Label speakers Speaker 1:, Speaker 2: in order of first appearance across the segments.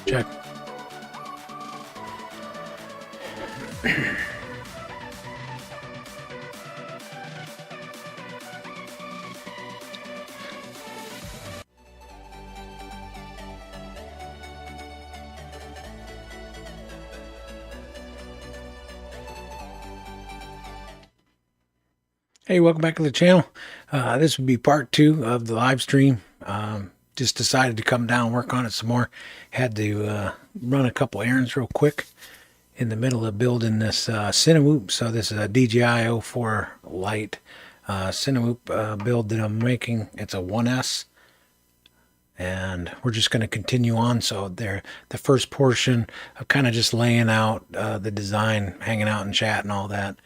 Speaker 1: Check. Hey, welcome back to the channel. This would be part 2 of the live stream. Just decided to come down and work on it some more. Had to run a couple errands real quick in the middle of building this Cinewhoop. So this is a DJI 04 Lite Cinewhoop build that I'm making. It's a 1S. And we're just going to continue on. So there, the first portion of kind of just laying out the design, hanging out and chat and all that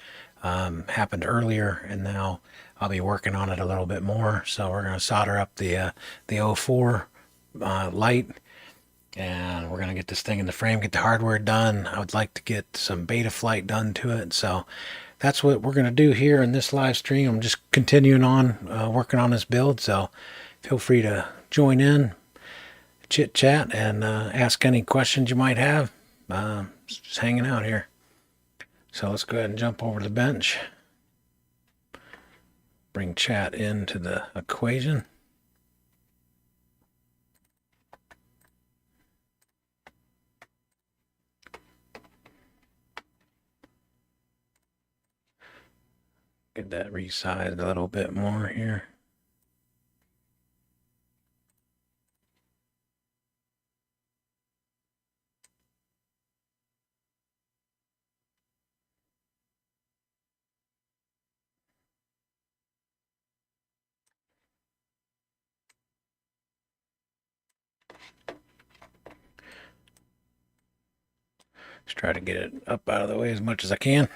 Speaker 1: happened earlier, and now I'll be working on it a little bit more. So we're going to solder up the 04 Lite, and we're going to get this thing in the frame, get the hardware done. I would like to get some beta flight done to it. So that's what we're going to do here in this live stream. I'm just continuing on working on this build. So feel free to join in, chit chat, and ask any questions you might have. Just hanging out here. So let's go ahead and jump over to the bench. Bring chat into the equation. Get that resized a little bit more here. Just try to get it up out of the way as much as I can.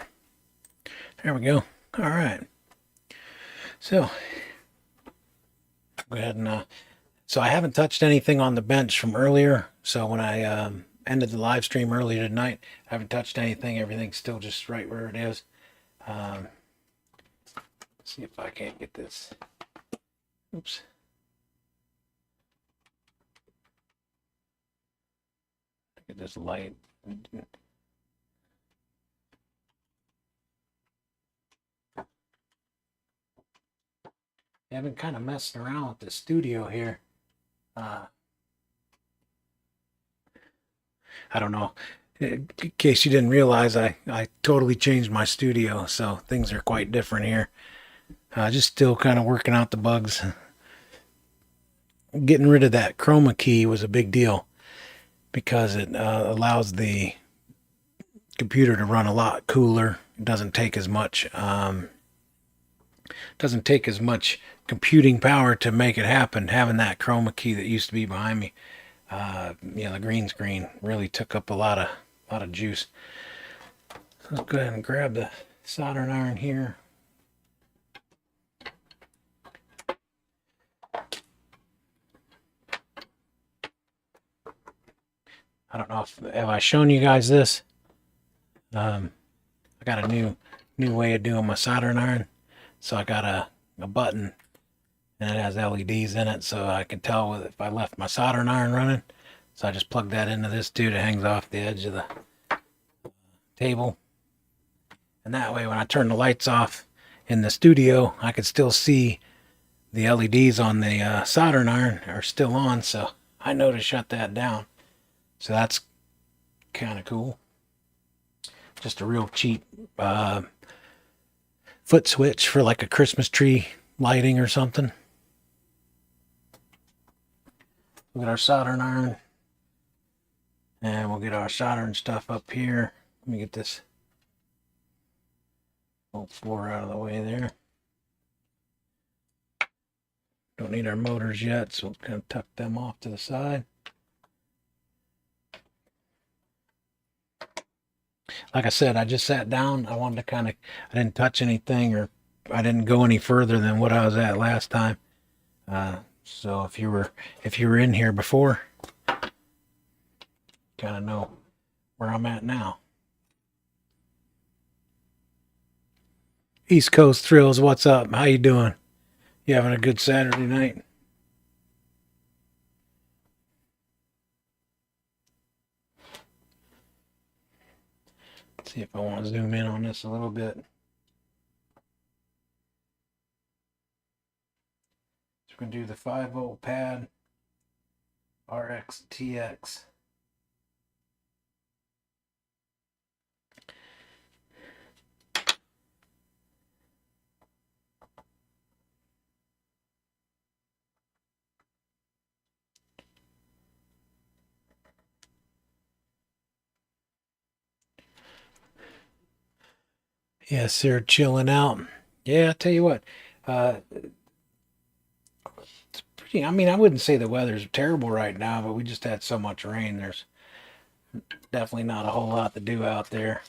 Speaker 1: There we go. All right. So go ahead and so I haven't touched anything on the bench from earlier. So when I ended the live stream earlier tonight, I haven't touched anything. Everything's still just right where it is. See if I can't get this. Oops. Get this light. I've been kind of messing around with the studio here. I don't know. In case you didn't realize, I totally changed my studio, so things are quite different here. Just still kind of working out the bugs. Getting rid of that chroma key was a big deal because it allows the computer to run a lot cooler. It doesn't take as much computing power to make it happen. Having that chroma key that used to be behind me, the green screen really took up a lot of juice. So let's go ahead and grab the soldering iron here. I don't know if have I shown you guys this. I got a new way of doing my soldering iron. So I got a button, and it has LEDs in it, so I can tell if I left my soldering iron running. So I just plug that into this dude. It hangs off the edge of the table, and that way when I turn the lights off in the studio, I can still see the LEDs on the soldering iron are still on. So I know to shut that down. So that's kind of cool. Just a real cheap foot switch for like a Christmas tree lighting or something. We'll get our soldering iron, and we'll get our soldering stuff up here. Let me get this whole floor out of the way there. Don't need our motors yet, so we'll kind of tuck them off to the side. Like I said, I just sat down. I wanted to I didn't touch anything, or I didn't go any further than what I was at last time. So if you were in here before, kind of know where I'm at now. East Coast Thrills, what's up? How you doing? You having a good Saturday night? See if I want to zoom in on this a little bit. So we're going to do the 5-volt pad, RX, TX. Yes, they're chilling out. Yeah, I tell you what, it's pretty. I mean, I wouldn't say the weather's terrible right now, but we just had so much rain. There's definitely not a whole lot to do out there.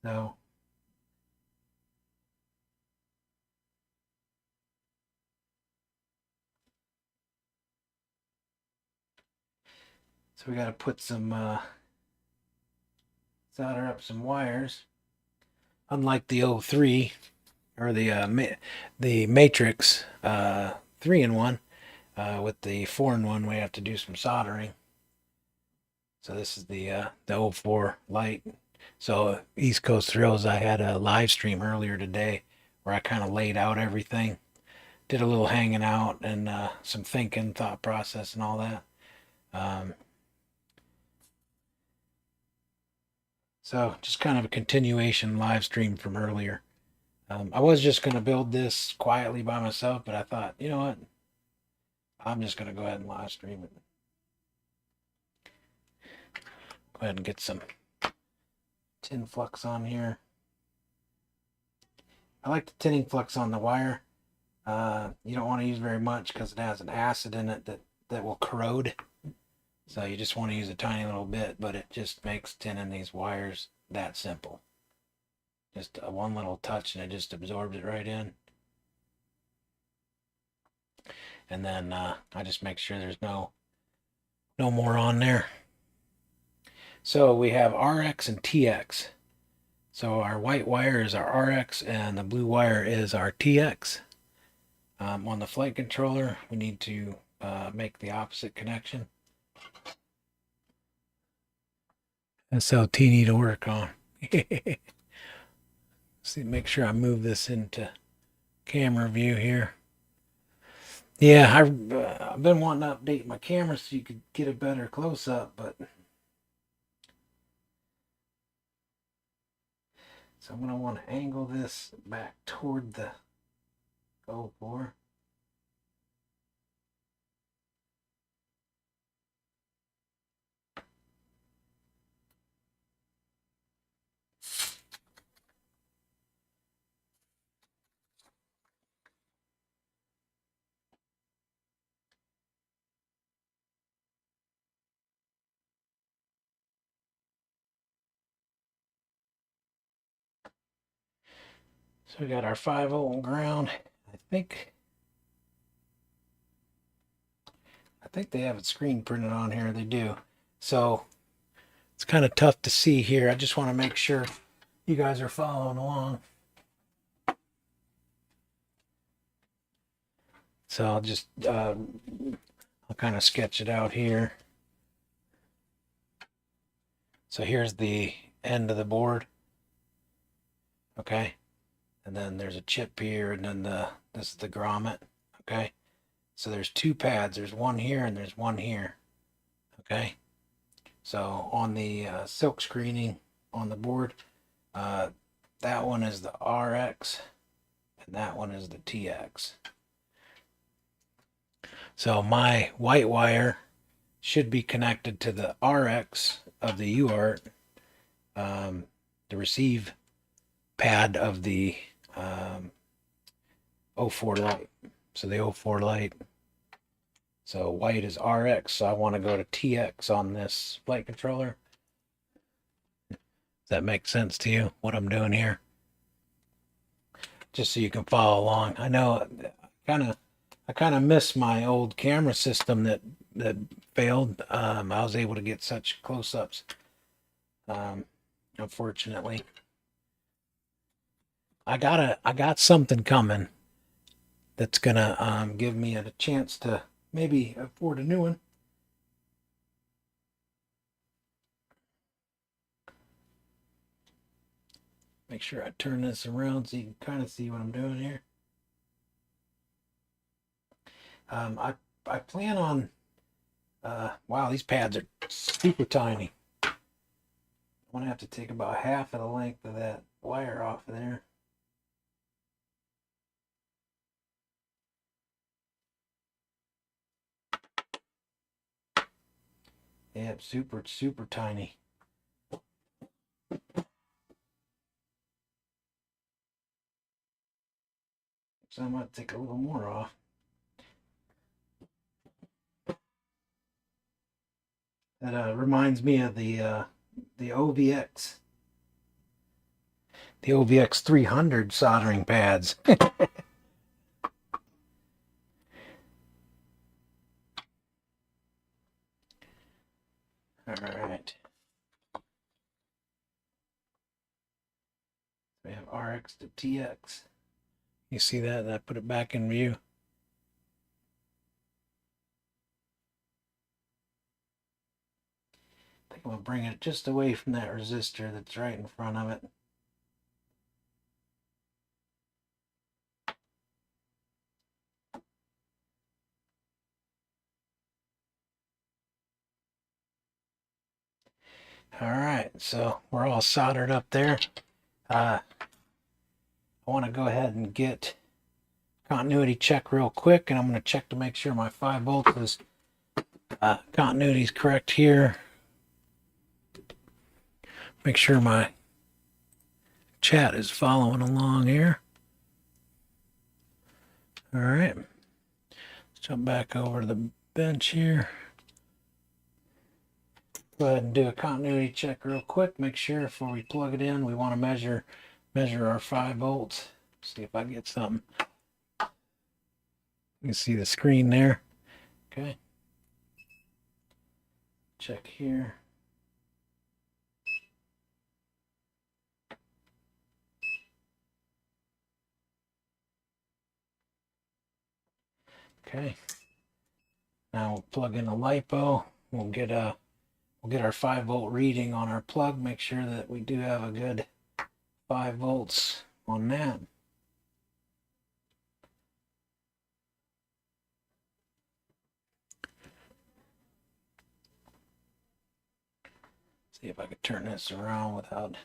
Speaker 1: So, we got to put some solder up some wires. Unlike the 03 or the Matrix 3-in-1, with the 4-in-1, we have to do some soldering. So this is the 04 lite. So East Coast Thrills, I had a live stream earlier today where I kind of laid out everything, did a little hanging out and some thinking, thought process, and all that. So just kind of a continuation live stream from earlier. I was just going to build this quietly by myself, but I thought, you know what? I'm just going to go ahead and live stream it. Go ahead and get some tin flux on here. I like the tinning flux on the wire. You don't want to use very much because it has an acid in it that will corrode. So you just want to use a tiny little bit, but it just makes tinning these wires that simple. Just one little touch and it just absorbs it right in. And then I just make sure there's no more on there. So we have RX and TX. So our white wire is our RX and the blue wire is our TX. On the flight controller, we need to make the opposite connection. So teeny to work on. See, make sure I move this into camera view here. Yeah, I've been wanting to update my camera so you could get a better close-up, but so I'm going to want to angle this back toward the 04. So we got our 5-volt ground. I think they have it screen printed on here. They do. So it's kind of tough to see here. I just want to make sure you guys are following along. So I'll just I'll kind of sketch it out here. So here's the end of the board. Okay. And then there's a chip here, and then this is the grommet. Okay. So there's two pads. There's one here and there's one here. Okay. So on the silk screening on the board, that one is the RX and that one is the TX. So my white wire should be connected to the RX of the UART, the receive pad of the 04 light. So the 04 light. So white is RX, so I want to go to TX on this flight controller. Does that make sense to you, what I'm doing here? Just so you can follow along. I know I kind of miss my old camera system that failed. I was able to get such close-ups. Unfortunately, I got something coming that's gonna give me a chance to maybe afford a new one. Make sure I turn this around so you can kind of see what I'm doing here. I plan on, wow, these pads are super tiny. I'm gonna have to take about half of the length of that wire off of there. Yep, super tiny. So I might take a little more off. That reminds me of the OVX. The OVX 300 soldering pads. All right. We have RX to TX. You see that? I put it back in view. I think I'm going to bring it just away from that resistor that's right in front of it. All right, so we're all soldered up there. I want to go ahead and get continuity check real quick, and I'm going to check to make sure my 5 volts is continuity is correct here. Make sure my chat is following along here. All right, let's jump back over to the bench here. Go ahead and do a continuity check real quick. Make sure before we plug it in, we want to measure our 5 volts. See if I get something. You can see the screen there. Okay. Check here. Okay. Now we'll plug in a LiPo. We'll get our 5 volt reading on our plug. Make sure that we do have a good 5 volts on that. See if I can turn this around without,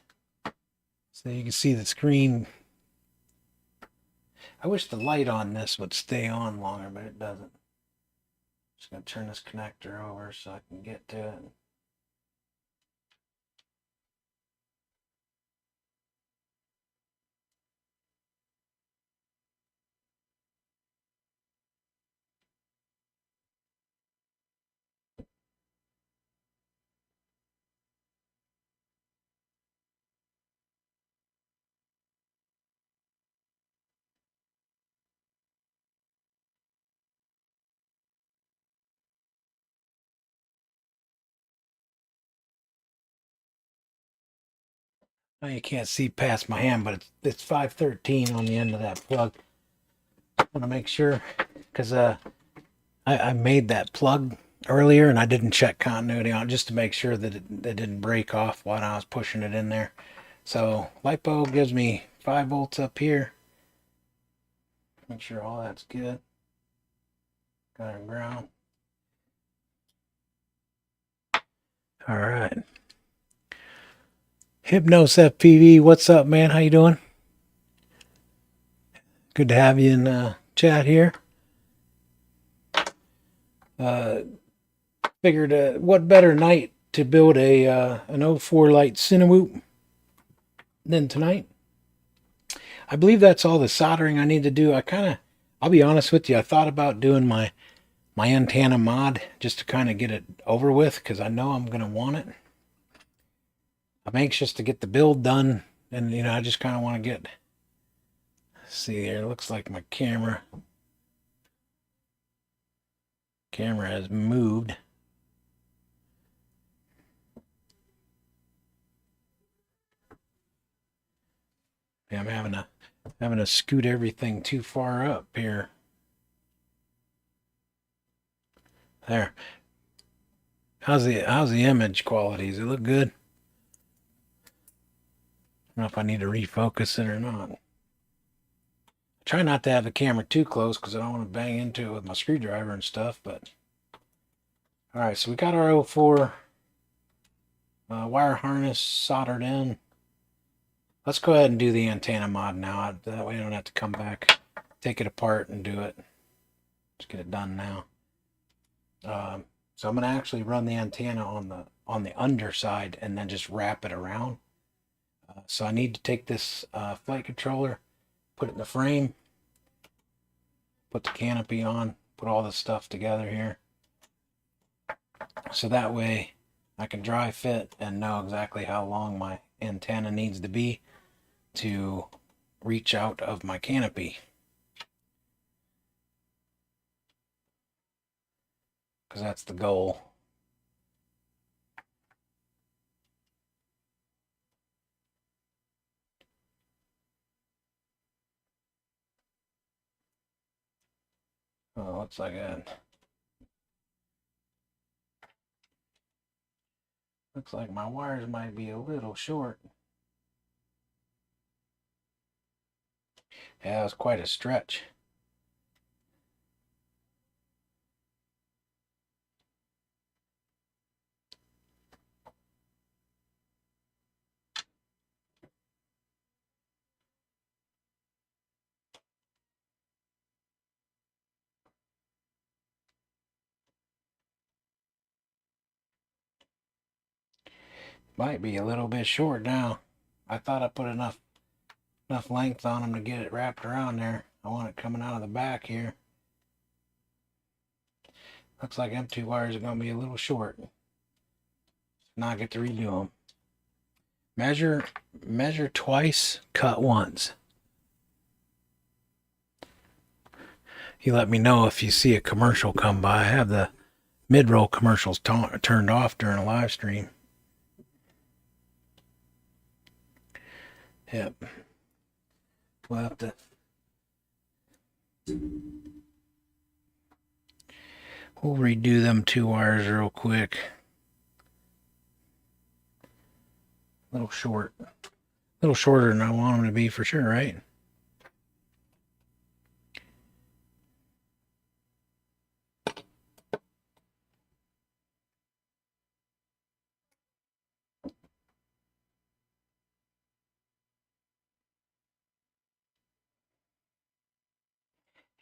Speaker 1: so you can see the screen. I wish the light on this would stay on longer, but it doesn't. Just gonna turn this connector over so I can get to it. Now you can't see past my hand, but it's 513 on the end of that plug. I want to make sure, because I made that plug earlier and I didn't check continuity on it just to make sure that it didn't break off while I was pushing it in there. So LiPo gives me 5 volts up here. Make sure all that's good. Got our ground. All right. Hypnos FPV, what's up, man? How you doing? Good to have you in chat here. Figured what better night to build an 04 lite Cinewhoop than tonight. I believe that's all the soldering I need to do. I'll be honest with you, I thought about doing my antenna mod just to kind of get it over with because I know I'm going to want it. I'm anxious to get the build done, and I just kind of want to get, see here, it looks like my camera has moved. Yeah, I'm having to scoot everything too far up here. There. How's the image quality? Does it look good? know if I need to refocus it or not. Try not to have the camera too close because I don't want to bang into it with my screwdriver and stuff. But all right, so we got our 04 wire harness soldered in. Let's go ahead and do the antenna mod now. That way I don't have to come back, take it apart and do it. Let's get it done now. So I'm going to actually run the antenna on the underside and then just wrap it around. So I need to take this flight controller, put it in the frame, put the canopy on, put all this stuff together here. So that way I can dry fit and know exactly how long my antenna needs to be to reach out of my canopy. Because that's the goal. Oh, looks like that. Looks like my wires might be a little short. Yeah, it was quite a stretch. Might be a little bit short now. I thought I put enough length on them to get it wrapped around there. I want it coming out of the back here. Looks like them two wires are going to be a little short. Now I get to redo them. Measure twice, cut once. You let me know if you see a commercial come by. I have the mid-roll commercials turned off during a live stream. Yep. We'll have to. We'll redo them two wires real quick. A little short. A little shorter than I want them to be for sure, right?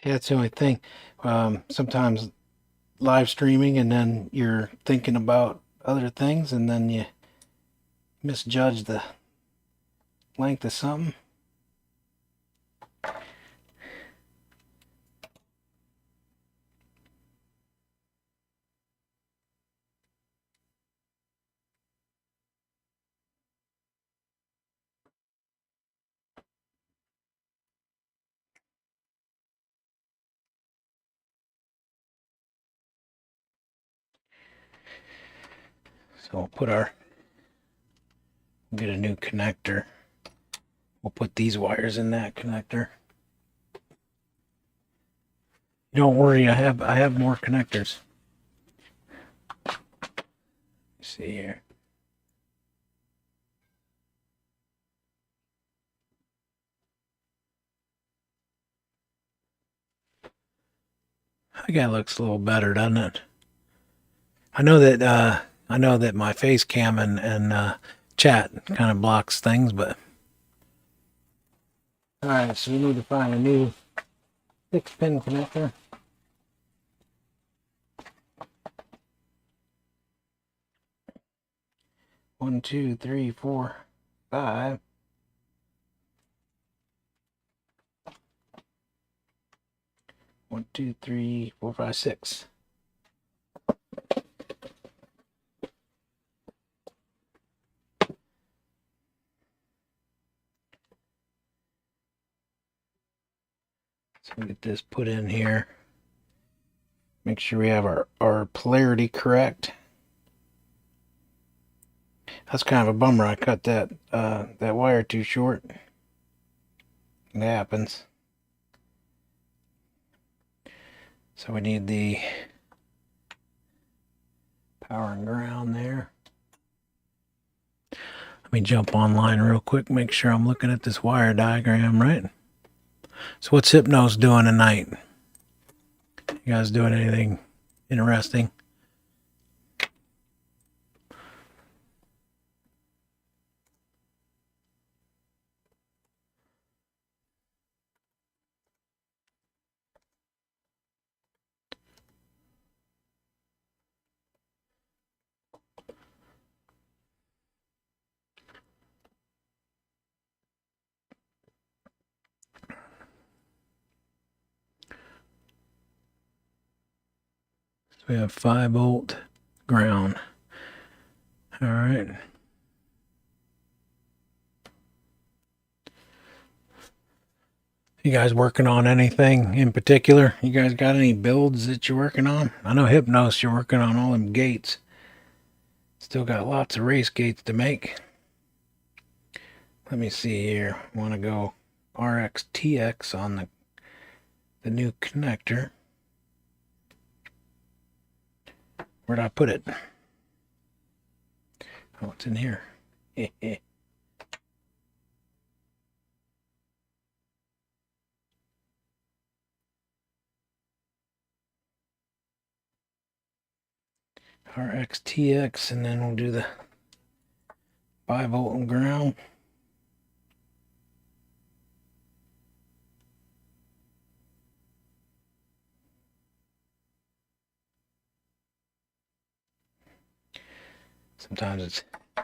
Speaker 1: Yeah, that's the only thing. Sometimes live streaming and then you're thinking about other things and then you misjudge the length of something. So we'll get a new connector. We'll put these wires in that connector. Don't worry, I have more connectors. Let's see here. I think that looks a little better, doesn't it? I know that my face cam and chat kind of blocks things, but all right. So we need to find a new 6-pin connector. One, two, three, four, five. One, two, three, four, five, six. So we get this put in here. Make sure we have our polarity correct. That's kind of a bummer. I cut that wire too short. It happens. So we need the power and ground there. Let me jump online real quick, make sure I'm looking at this wire diagram right. So what's Hypnos doing tonight? You guys doing anything interesting? So we have 5-volt ground. All right. You guys working on anything in particular? You guys got any builds that you're working on? I know Hypnos, you're working on all them gates. Still got lots of race gates to make. Let me see here. I want to go RXTX on the new connector. Where'd I put it? Oh, it's in here. RXTX, and then we'll do the 5-volt and ground. Sometimes it's a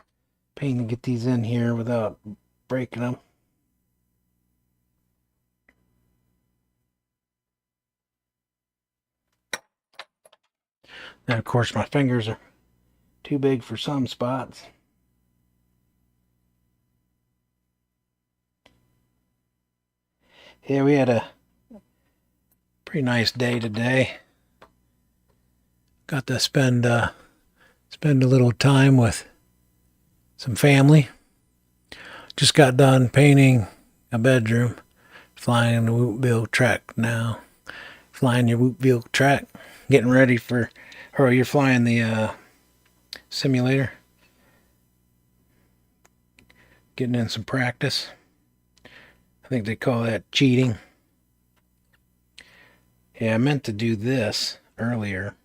Speaker 1: pain to get these in here without breaking them. And of course my fingers are too big for some spots. Yeah, we had a pretty nice day today. Got to spend a little time with some family. Just got done painting a bedroom. Flying the Whoopville track now. Flying your Whoopville track. Getting ready for, or you're flying the simulator. Getting in some practice. I think they call that cheating. Yeah, I meant to do this earlier.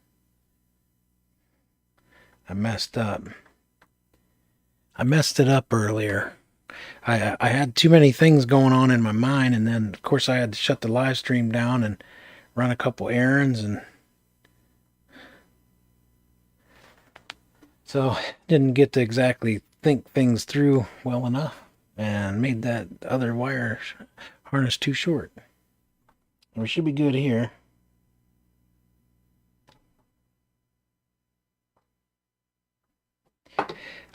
Speaker 1: I messed up. I messed it up earlier. I had too many things going on in my mind, and then of course I had to shut the live stream down and run a couple errands, and so didn't get to exactly think things through well enough, and made that other wire harness too short. We should be good here.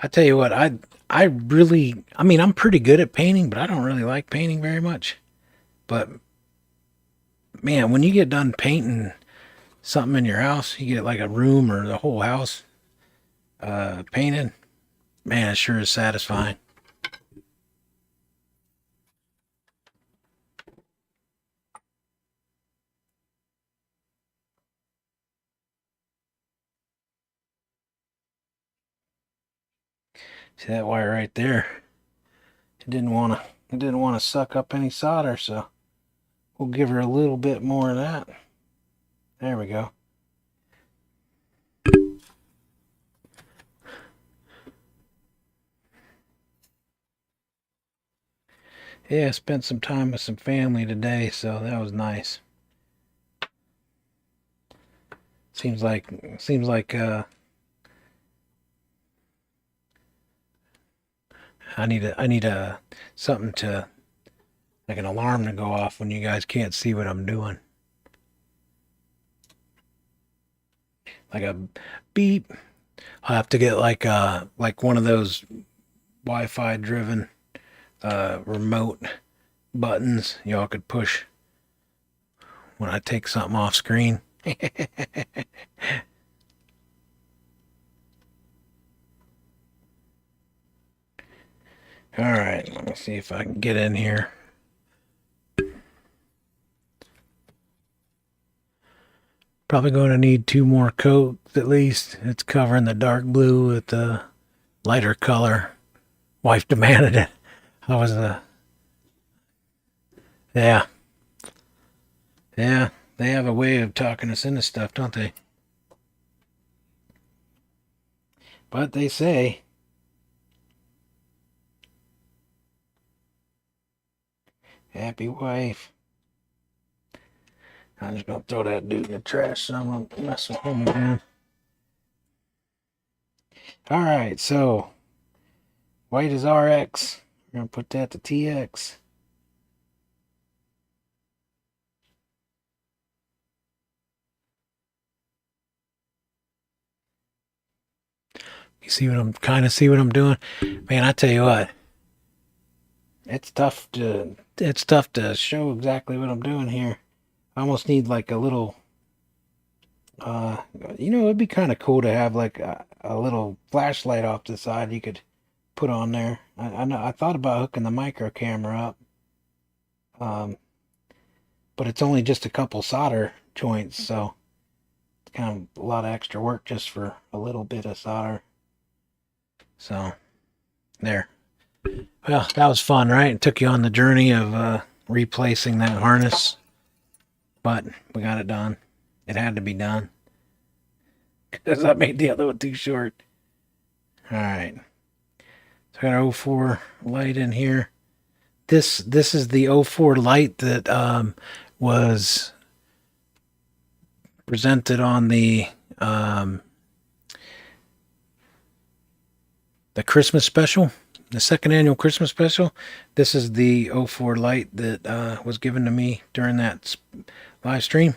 Speaker 1: I tell you what, I really, I mean, I'm pretty good at painting, but I don't really like painting very much. But man, when you get done painting something in your house, you get like a room or the whole house painted, man, it sure is satisfying. See that wire right there? It didn't want to suck up any solder, so we'll give her a little bit more of that. There we go. Yeah, I spent some time with some family today, so that was nice. Seems like I need a something to, like an alarm to go off when you guys can't see what I'm doing. Like a beep. I'll have to get like one of those Wi-Fi driven remote buttons y'all could push when I take something off screen. All right, let me see if I can get in here. Probably going to need 2 more coats at least. It's covering the dark blue with the lighter color Wife demanded it. I was yeah, yeah. They have a way of talking us into stuff, don't they? But they say, happy wife. I'm just gonna throw that dude in the trash, so I'm gonna mess with him again. All right, so white is RX. We're gonna put that to TX. You see what I'm see what I'm doing? Man, I tell you what, it's tough to show exactly what I'm doing here. I almost need like a little uh it'd be kind of cool to have like a little flashlight off to the side you could put on there. I know I thought about hooking the micro camera up. Um but it's only just a couple solder joints, so it's kind of a lot of extra work just for a little bit of solder. So there. Well, that was fun, right? It took you on the journey of replacing that harness, but we got it done. It had to be done because I made the other one too short. All right, so I got our 04 light in here. This is the 04 light that was presented on the Christmas special, the second annual Christmas special. This is the 04 light that was given to me during that live stream.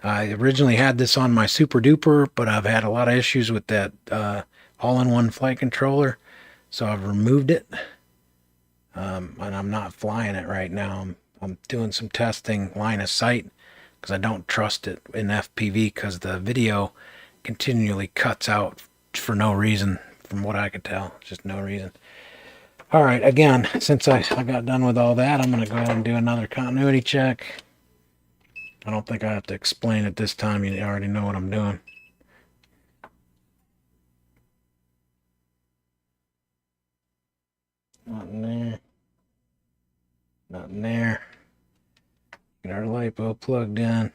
Speaker 1: I originally had this on my Super Duper, but I've had a lot of issues with that all-in-one flight controller, so I've removed it. And I'm not flying it right now. I'm doing some testing line of sight because I don't trust it in FPV because the video continually cuts out for no reason, from what I could tell. Just no reason. All right, again, since I got done with all that, I'm going to go ahead and do another continuity check. I don't think I have to explain it this time. You already know what I'm doing. Nothing there. Nothing there. Get our LiPo plugged in.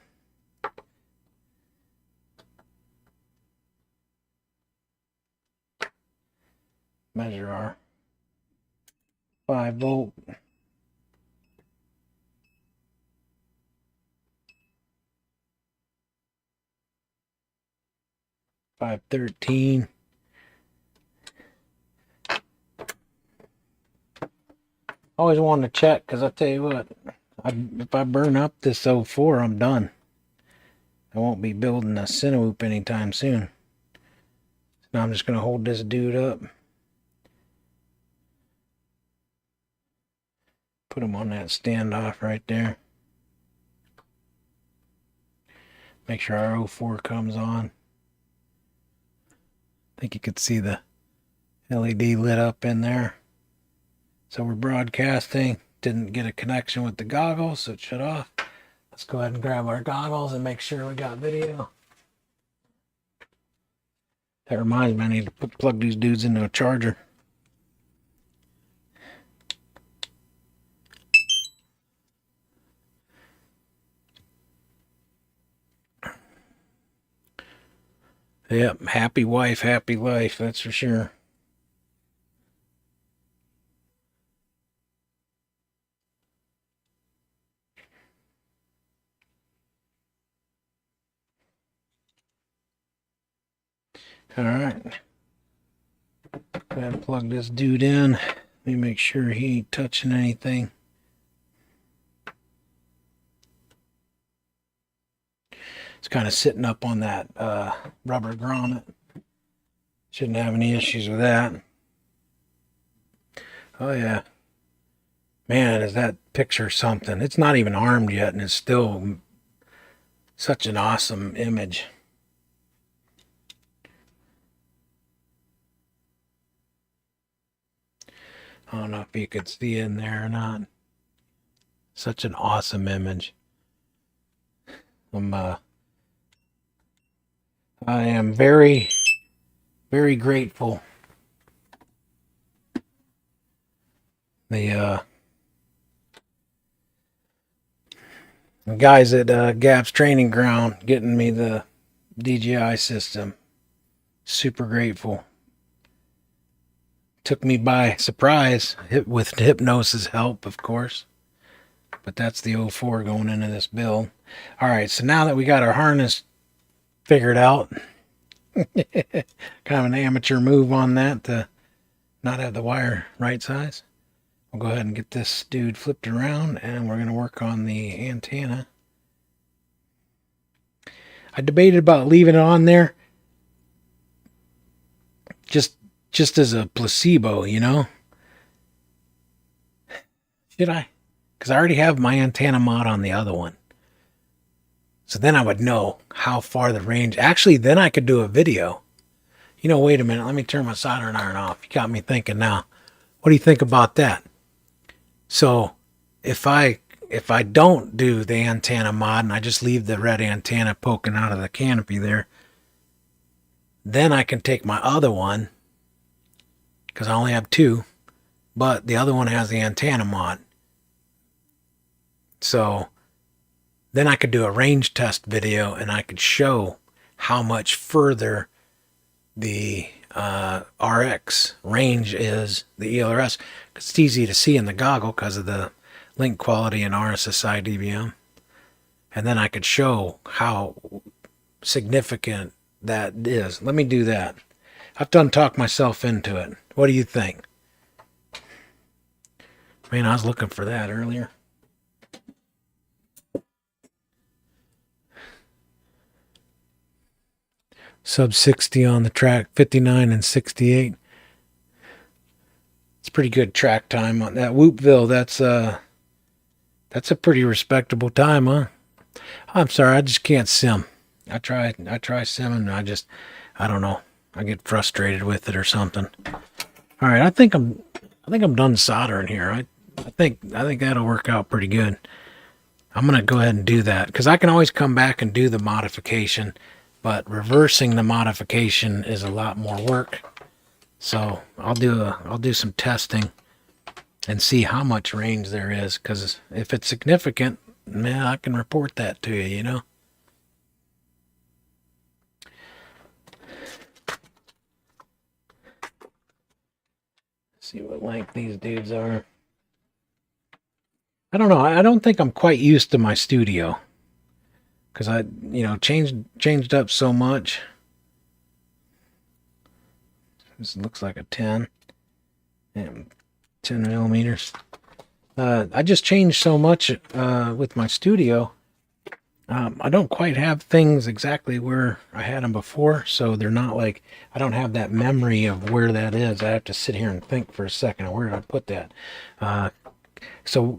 Speaker 1: Measure our 5-volt. $513. Always wanted to check because I tell you what, if I burn up this 04, I'm done. I won't be building a Cinewhoop anytime soon. Now I'm just going to hold this dude up. Put him on that standoff right there. Make sure our 04 comes on. I think you could see the LED lit up in there. So we're broadcasting. Didn't get a connection with the goggles, so it shut off. Let's go ahead and grab our goggles and make sure we got video. That reminds me, I need to plug these dudes into a charger. Yep, happy wife, happy life, that's for sure. All right. Go ahead and plug this dude in. Let me make sure he ain't touching anything. It's kind of sitting up on that rubber grommet. Shouldn't have any issues with that. Oh yeah. Man, is that picture something. It's not even armed yet, and it's still such an awesome image. I don't know if you could see in there or not. Such an awesome image. I am very, very grateful The guys at Gap's Training Ground getting me the DJI system. Super grateful. Took me by surprise with hypnosis help, of course. But that's the 04 going into this build. All right, so now that we got our harness figured out, kind of an amateur move on that to not have the wire right size. We'll go ahead and get this dude flipped around, and we're going to work on the antenna. I debated about leaving it on there just as a placebo, you know? Should I? Because I already have my antenna mod on the other one. So then I would know how far the range... Actually, then I could do a video. You know, wait a minute. Let me turn my soldering iron off. You got me thinking now. What do you think about that? So if I don't do the antenna mod and I just leave the red antenna poking out of the canopy there, then I can take my other one, because I only have two, but the other one has the antenna mod. So then I could do a range test video and I could show how much further the RX range is, the ELRS, because it's easy to see in the goggle because of the link quality and RSSI dBm. And then I could show how significant that is. Let me do that. I've done talk myself into it. What do you think? Man, I was looking for that earlier. Sub 60 on the track, 59 and 68. It's pretty good track time on that. Whoopville, that's a pretty respectable time, huh? I'm sorry, I just can't sim. I try simming, I don't know. I get frustrated with it or something. All right, I think I'm done soldering here. I think that'll work out pretty good. I'm gonna go ahead and do that because I can always come back and do the modification, but reversing the modification is a lot more work. So I'll do some testing and see how much range there is, because if it's significant, man, I can report that to you, you know. See what length these dudes are. I don't know. I don't think I'm quite used to my studio because I, changed up so much. This looks like a 10. And 10 millimeters. I just changed so much with my studio. I don't quite have things exactly where I had them before, so they're not like, I don't have that memory of where that is. I have to sit here and think for a second, where did I put that? So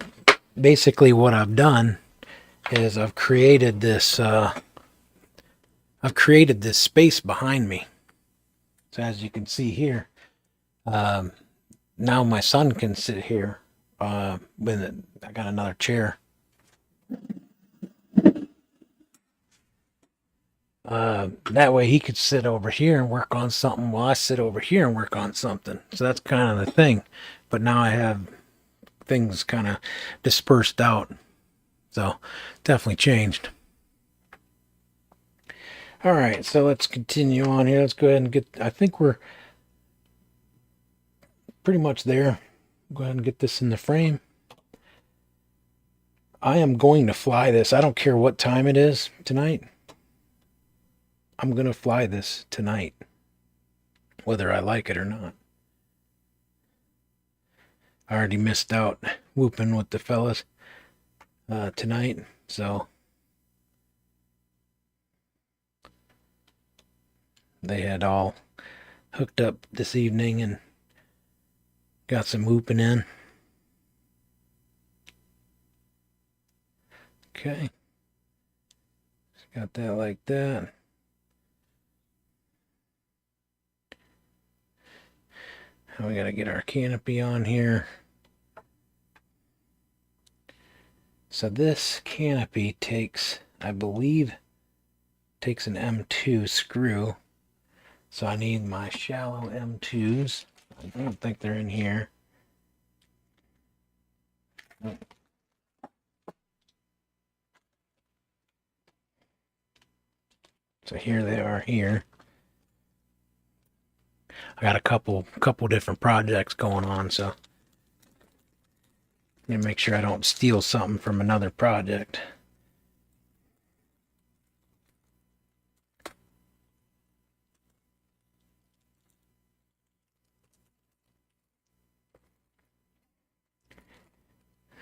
Speaker 1: basically what I've done is I've created this space behind me. So as you can see here, now my son can sit here with it. I got another chair. That way he could sit over here and work on something while I sit over here and work on something. So that's kind of the thing. But now I have things kind of dispersed out. So definitely changed. All right, so let's continue on here. Let's go ahead and get, I think we're pretty much there. Go ahead and get this in the frame. I am going to fly this. I don't care what time it is tonight. I'm going to fly this tonight, whether I like it or not. I already missed out whooping with the fellas tonight, so they had all hooked up this evening and got some whooping in. Okay. Got that like that. Now we got to get our canopy on here. So this canopy takes, I believe, takes an M2 screw. So I need my shallow M2s. I don't think they're in here. So here they are here. I got a couple different projects going on, so I make sure I don't steal something from another project.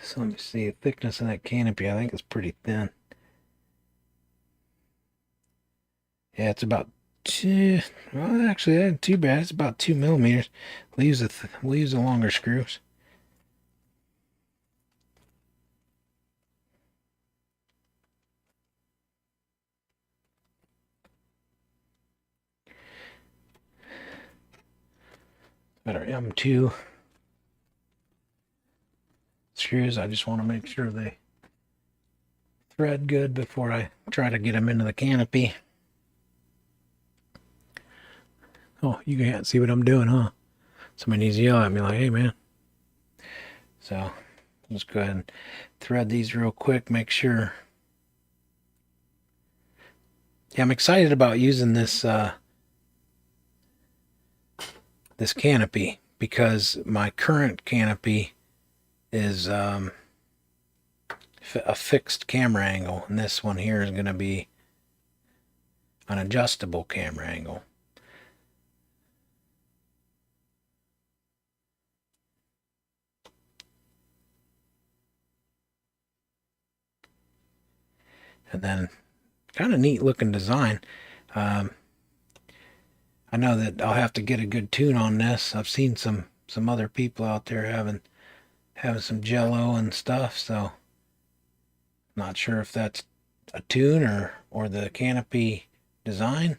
Speaker 1: So let me see, the thickness of that canopy, I think it's pretty thin. Yeah, it's about well, actually, that ain't too bad. It's about 2 millimeters. We'll use the longer screws. Got our M2 screws. I just want to make sure they thread good before I try to get them into the canopy. Oh, you can't see what I'm doing, huh? Somebody needs to yell at me like, hey, man. So let's go ahead and thread these real quick, make sure. Yeah, I'm excited about using this this canopy because my current canopy is a fixed camera angle, and this one here is going to be an adjustable camera angle. And then kind of neat looking design. I know that I'll have to get a good tune on this. I've seen some other people out there having some jello and stuff, so not sure if that's a tune or the canopy design,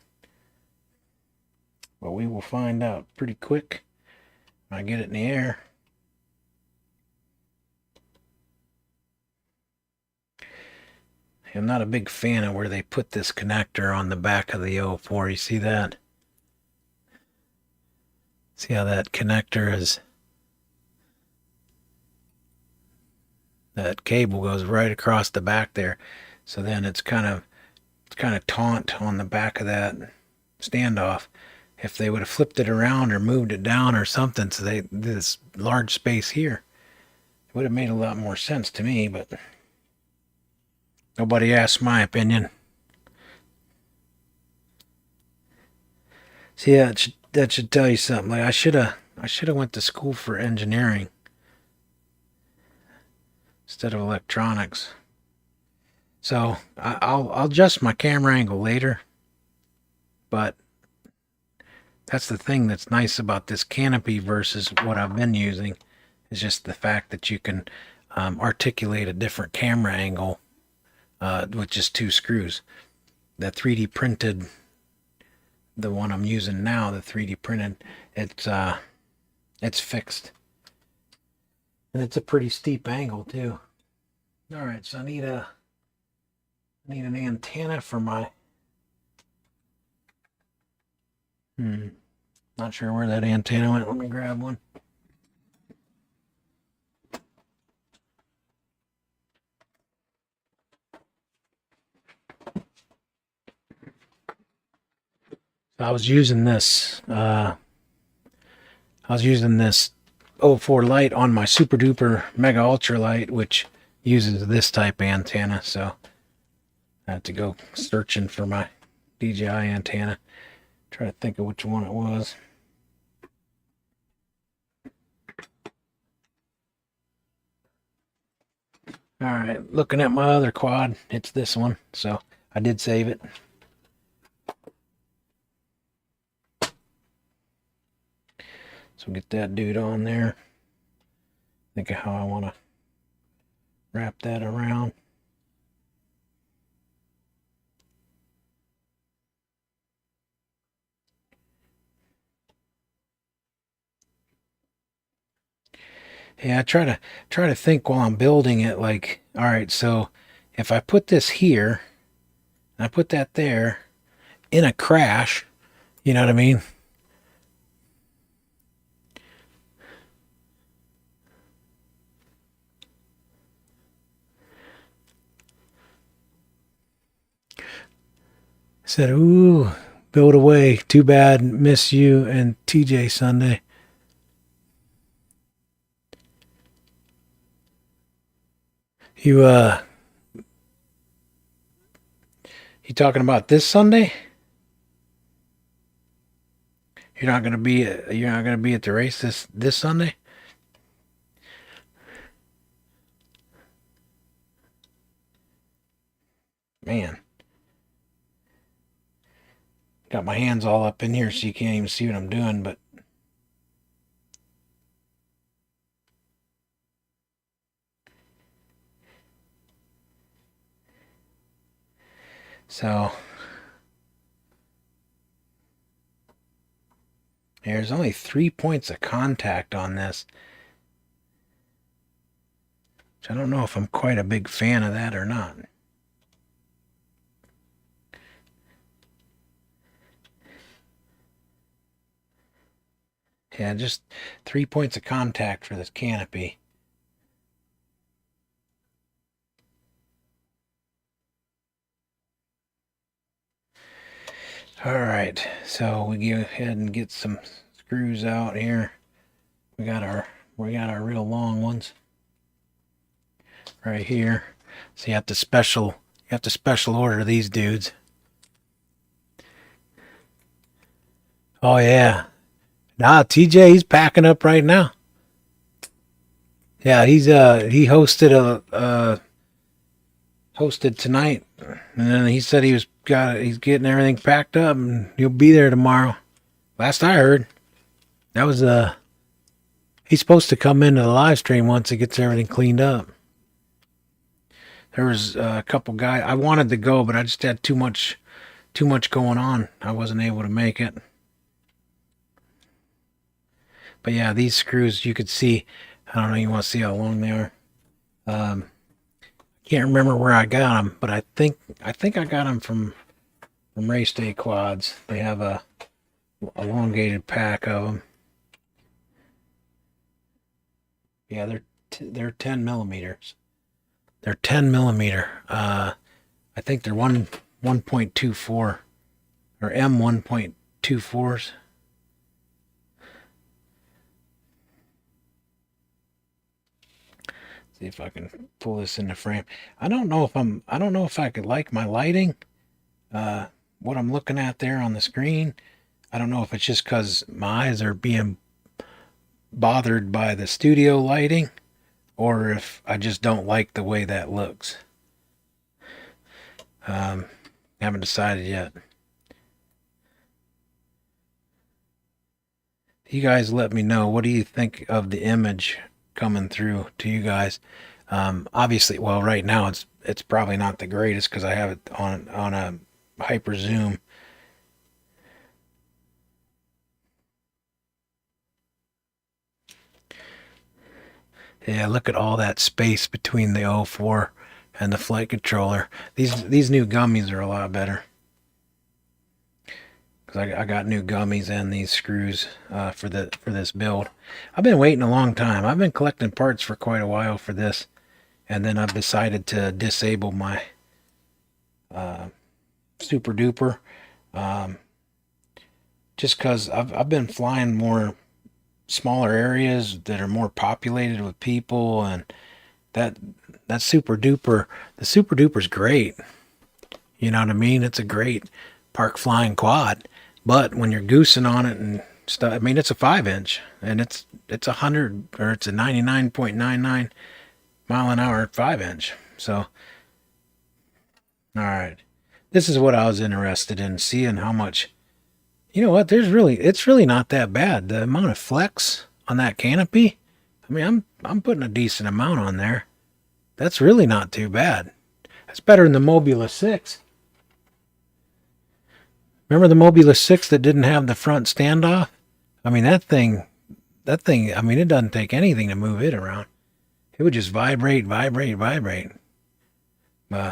Speaker 1: but we will find out pretty quick when I get it in the air. I'm not a big fan of where they put this connector on the back of the 04. You see that? See how that connector is? That cable goes right across the back there. So then it's kind of taut on the back of that standoff. If they would have flipped it around or moved it down or something, so they this large space here, it would have made a lot more sense to me, but nobody asked my opinion. See, that should tell you something. Like I should have went to school for engineering instead of electronics. So I'll adjust my camera angle later, but that's the thing that's nice about this canopy versus what I've been using, is just the fact that you can articulate a different camera angle with just 2 screws. The 3D printed, the one I'm using now, the 3D printed, it's fixed, and it's a pretty steep angle too. All right, so I need an antenna for my not sure where that antenna went. Let me grab one. I was using this 04 Lite on my Super Duper Mega Ultra Lite, which uses this type antenna, so I had to go searching for my DJI antenna. Try to think of which one it was. All right, looking at my other quad, it's this one, so I did save it. So get that dude on there. Think of how I want to wrap that around. Yeah, I try to think while I'm building it, like, all right, so if I put this here and I put that there in a crash, you know what I mean? Said, ooh, build away. Too bad. Miss you and TJ Sunday. You talking about this Sunday? You're not gonna be at the race this Sunday? Man. Got my hands all up in here so you can't even see what I'm doing, but so there's only 3 points of contact on this. So I don't know if I'm quite a big fan of that or not. Yeah, just 3 points of contact for this canopy. All right, so we go ahead and get some screws out here. We got our real long ones right here. So you have to special order these dudes. Oh yeah. Nah, TJ, he's packing up right now. Yeah, he hosted tonight, and then he said he's getting everything packed up and he'll be there tomorrow. Last I heard, that was he's supposed to come into the live stream once he gets everything cleaned up. There was a couple guys I wanted to go, but I just had too much going on. I wasn't able to make it. But yeah, these screws you could see. I don't know. You want to see how long they are? Can't remember where I got them, but I think I got them from Race Day Quads. They have a elongated pack of them. Yeah, they're 10 millimeters. They're 10 millimeter. I think they're 1.24 or M 1.24s. See if I can pull this into frame. I don't know if I could like my lighting. What I'm looking at there on the screen. I don't know if it's just because my eyes are being bothered by the studio lighting, or if I just don't like the way that looks. Haven't decided yet. You guys let me know. What do you think of the image coming through to you guys? Obviously, well, right now it's probably not the greatest because I have it on a hyper zoom. Yeah, look at all that space between the 04 and the flight controller. These new gummies are a lot better. Because I got new gummies and these screws for this build. I've been waiting a long time. I've been collecting parts for quite a while for this. And then I've decided to disable my Super Duper. Just because I've been flying more smaller areas that are more populated with people, and that Super Duper, the Super Duper's great. You know what I mean? It's a great park flying quad. But when you're goosing on it and stuff, I mean, it's a 5-inch and it's 100 or it's a 99.99 mile an hour 5-inch. So, all right, this is what I was interested in seeing how much. You know what? It's really not that bad. The amount of flex on that canopy. I mean, I'm putting a decent amount on there. That's really not too bad. That's better than the Mobula 6. Remember the Mobula 6 that didn't have the front standoff? I mean, that thing, I mean, it doesn't take anything to move it around. It would just vibrate. But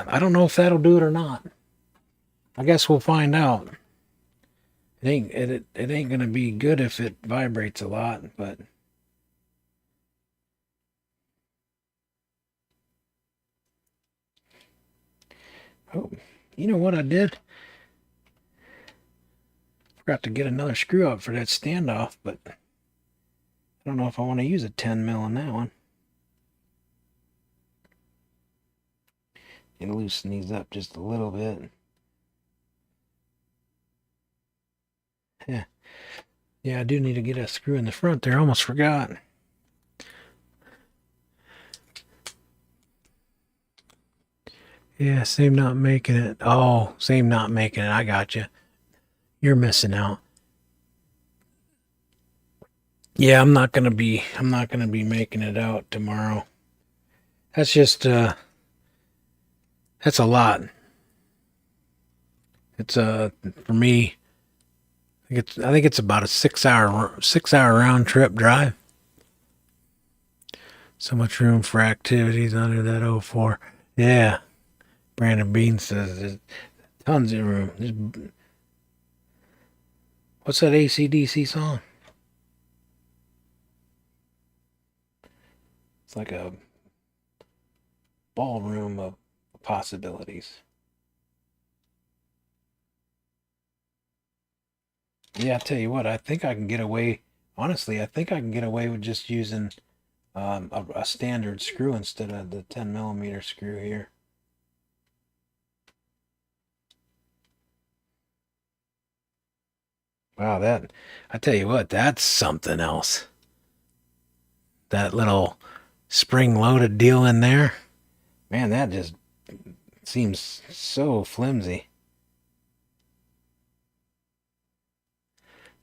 Speaker 1: I don't know if that'll do it or not. I guess we'll find out. It ain't gonna be good if it vibrates a lot, but oh, you know what I did? Forgot to get another screw out for that standoff, but I don't know if I want to use a 10 mil on that one. And loosen these up just a little bit. Yeah, I do need to get a screw in the front there. I almost forgot. Yeah, same not making it. Oh, same not making it. I got you. You're missing out. Yeah, I'm not gonna be making it out tomorrow. That's just that's a lot. It's for me, I think it's about a 6 hour round trip drive. So much room for activities under that 04. Yeah. Brandon Bean says there's tons of room. What's that AC/DC song? It's like a ballroom of possibilities. Yeah, I tell you what, I think I can get away. Honestly, I think I can get away with just using a standard screw instead of the 10 millimeter screw here. Wow, I tell you what, that's something else. That little spring loaded deal in there, man, that just seems so flimsy.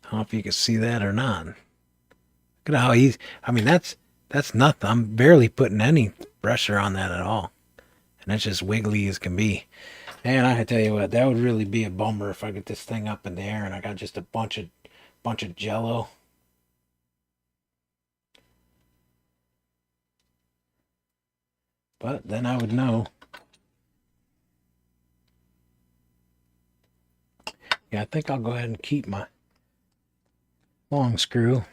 Speaker 1: I don't know if you can see that or not. Look at how easy. I mean, that's nothing. I'm barely putting any pressure on that at all, and that's just wiggly as can be. And I tell you what, that would really be a bummer if I get this thing up in the air and I got just a bunch of jello. But then I would know. Yeah, I think I'll go ahead and keep my long screw.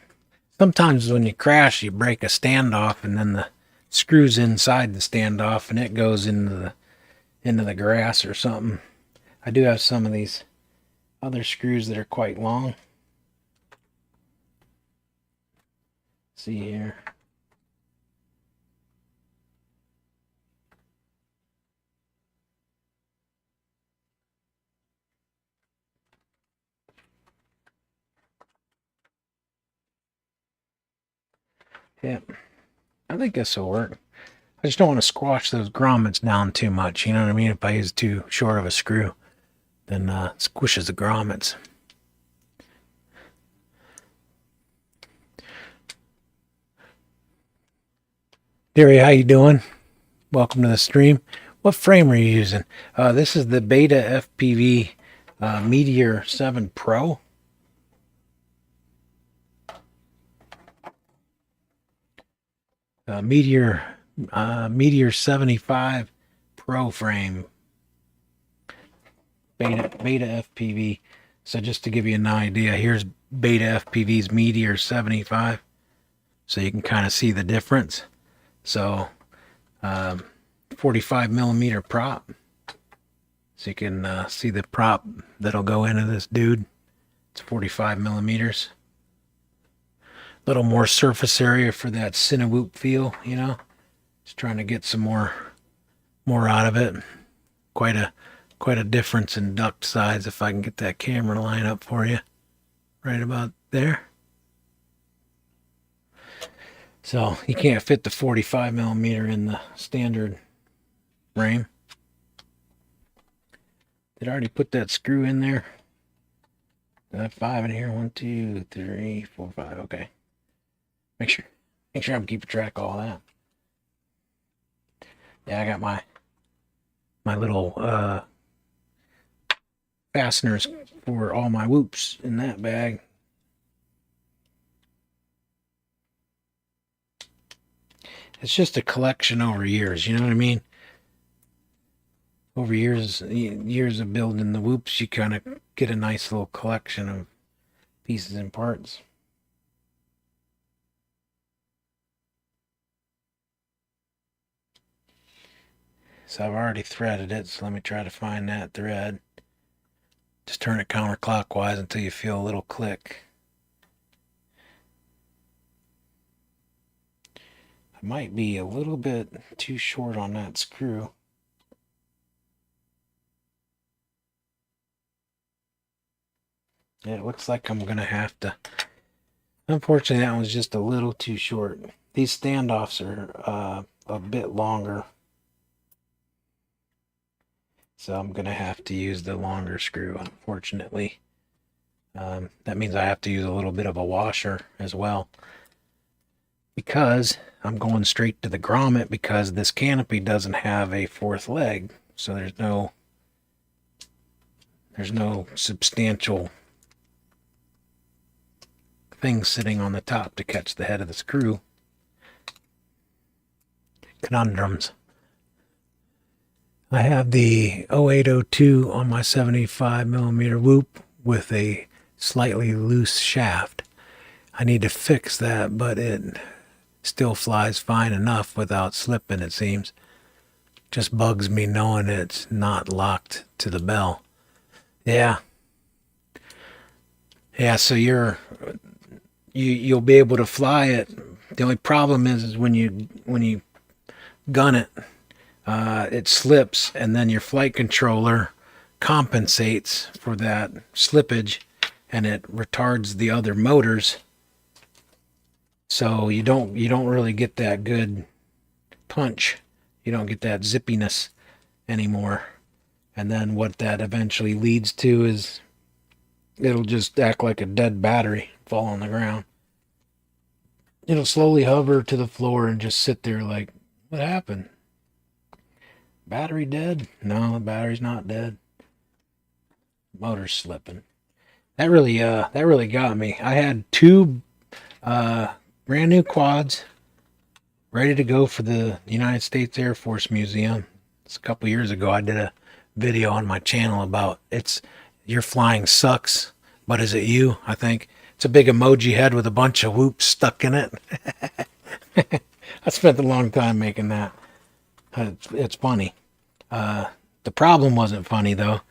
Speaker 1: Sometimes when you crash, you break a standoff, and then the screw's inside the standoff, and it goes into the grass or something. I do have some of these other screws that are quite long. See here. Yeah, I think this will work. I just don't want to squash those grommets down too much. You know what I mean? If I use too short of a screw, then squishes the grommets. Derry, how you doing? Welcome to the stream. What frame are you using? This is the Beta FPV Meteor 7 Pro. Meteor 75 Pro frame. Beta FPV. So just to give you an idea, here's Beta FPV's Meteor 75. So you can kind of see the difference. So 45 millimeter prop. So you can see the prop that'll go into this dude. It's 45 millimeters. A little more surface area for that Cinewhoop feel, you know. Just trying to get some more out of it. Quite a difference in duct size if I can get that camera line up for you. Right about there. So you can't fit the 45 millimeter in the standard frame. Did I already put that screw in there? I have 5 in here. 1, 2, 3, 4, 5. Okay. Make sure I'm keeping track of all that. Yeah, I got my little fasteners for all my whoops in that bag. It's just a collection over years, you know what I mean? Over years of building the whoops, you kind of get a nice little collection of pieces and parts. So I've already threaded it, so let me try to find that thread. Just turn it counterclockwise until you feel a little click. I might be a little bit too short on that screw. It looks like I'm going to have to... Unfortunately, that one's just a little too short. These standoffs are a bit longer. So I'm going to have to use the longer screw, unfortunately. That means I have to use a little bit of a washer as well. Because I'm going straight to the grommet because this canopy doesn't have a fourth leg. So there's no substantial thing sitting on the top to catch the head of the screw. Conundrums. I have the 0802 on my 75mm whoop with a slightly loose shaft. I need to fix that, but it still flies fine enough without slipping, it seems. Just bugs me knowing it's not locked to the bell. Yeah, so you'll be able to fly it. The only problem is when you gun it, it slips, and then your flight controller compensates for that slippage, and it retards the other motors. So you don't really get that good punch. You don't get that zippiness anymore. And then what that eventually leads to is it'll just act like a dead battery, fall on the ground. It'll slowly hover to the floor and just sit there like, what happened? Battery dead? No, the battery's not dead. Motor's slipping. That really got me. I had two brand new quads ready to go for the United States Air Force Museum. It's a couple years ago. I did a video on my channel about your flying sucks, but is it you? I think it's a big emoji head with a bunch of whoops stuck in it. I spent a long time making that. It's funny. The problem wasn't funny though.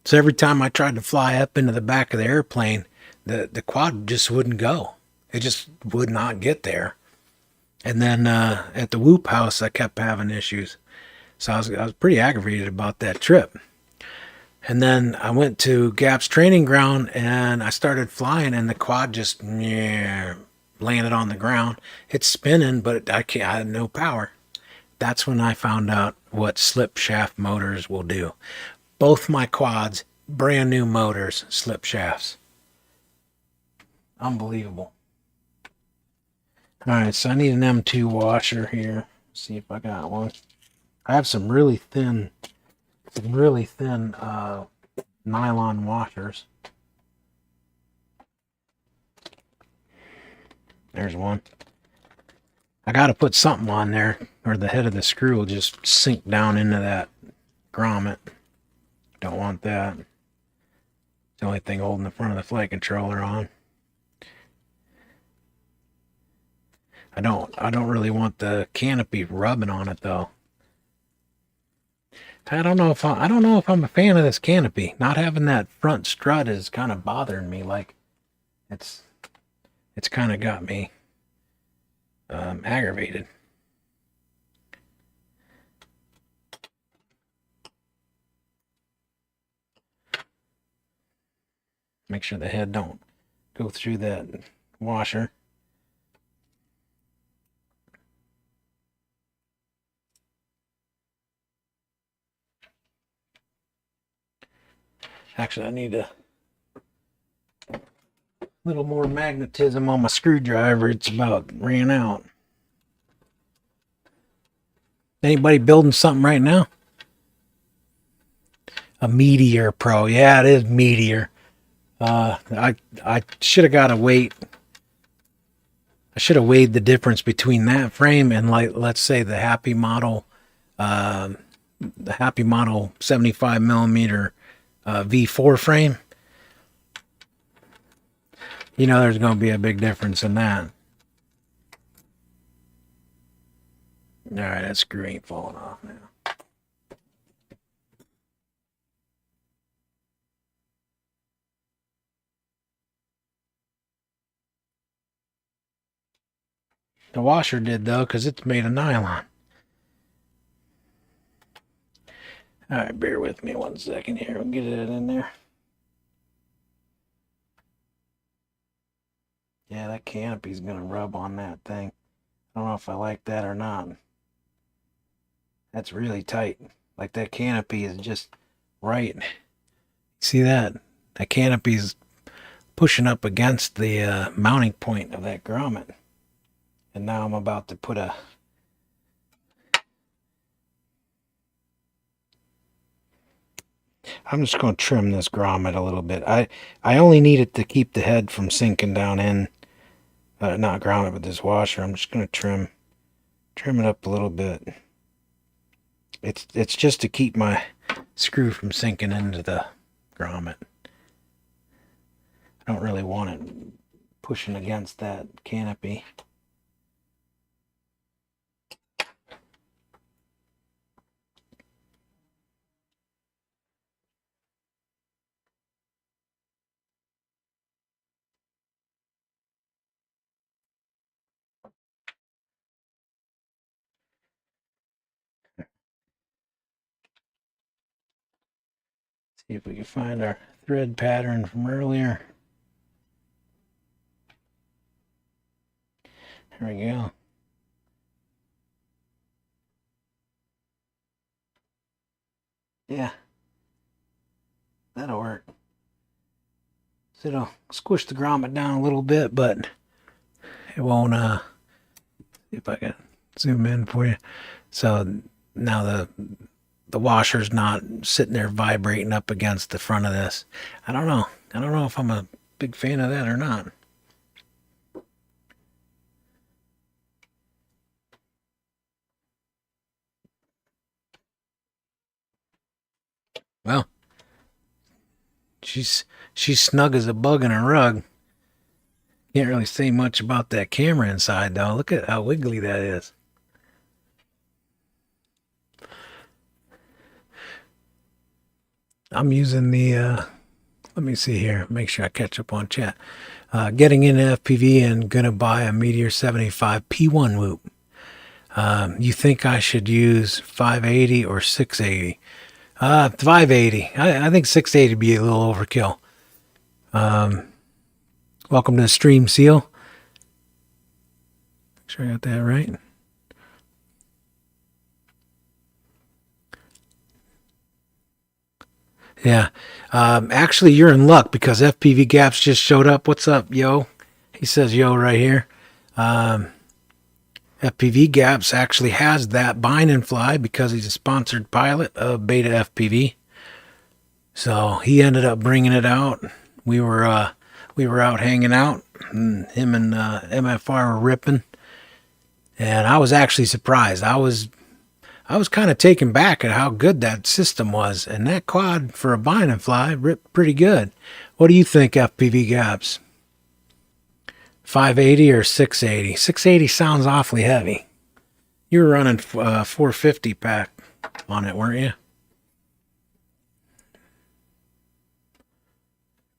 Speaker 1: So every time I tried to fly up into the back of the airplane, the quad just wouldn't go. It just would not get there. And then at the whoop house, I kept having issues. So I was pretty aggravated about that trip. And then I went to Gap's training ground and I started flying, and the quad just landed on the ground. It's spinning, but I had no power. That's when I found out what slip shaft motors will do. Both my quads, brand new motors, slip shafts. Unbelievable. All right, so I need an M2 washer here. Let's see if I got one. I have some really thin nylon washers. There's one. I got to put something on there or the head of the screw will just sink down into that grommet. Don't want that. It's the only thing holding the front of the flight controller on. I don't really want the canopy rubbing on it though. I don't know if I'm a fan of this canopy. Not having that front strut is kind of bothering me. Like it's kind of got me aggravated. Make sure the head don't go through that washer. Actually, I need a little more magnetism on my screwdriver. It's about ran out. Anybody building something right now? A Meteor Pro. Yeah, it is Meteor. I should have got a weight. I should have weighed the difference between that frame and, like, let's say the Happy Model 75mm V4 frame. You know there's going to be a big difference in that. All right, that screw ain't falling off now. The washer did, though, because it's made of nylon. All right, bear with me 1 second here. We'll get it in there. Yeah, that canopy's going to rub on that thing. I don't know if I like that or not. That's really tight. Like, that canopy is just right. See that? That canopy's pushing up against the mounting point of that grommet. And now I'm about to put a... I'm just going to trim this grommet a little bit. I only need it to keep the head from sinking down in. Not grommet, but this washer. I'm just going to trim it up a little bit. It's just to keep my screw from sinking into the grommet. I don't really want it pushing against that canopy. See if we can find our thread pattern from earlier. There we go. Yeah, that'll work. So it'll squish the grommet down a little bit, but it won't, see if I can zoom in for you. So now the washer's not sitting there vibrating up against the front of this. I don't know. I don't know if I'm a big fan of that or not. Well, she's snug as a bug in a rug. Can't really say much about that camera inside, though. Look at how wiggly that is. I'm using the, let me see here, make sure I catch up on chat. Getting into FPV and gonna buy a Meteor 75 P1 whoop. You think I should use 580 or 680? 580. I think 680 would be a little overkill. Welcome to the stream, Seal. Make sure I got that right. Yeah. Actually, you're in luck because FPV Gaps just showed up. What's up, yo? He says yo right here. FPV Gaps actually has that bind and fly because he's a sponsored pilot of Beta FPV. So he ended up bringing it out. We were out hanging out, and him and MFR were ripping. And I was actually surprised. I was kind of taken back at how good that system was. And that quad for a bind and fly ripped pretty good. What do you think, FPV Gaps? 580 or 680? 680 sounds awfully heavy. You were running 450 pack on it, weren't you?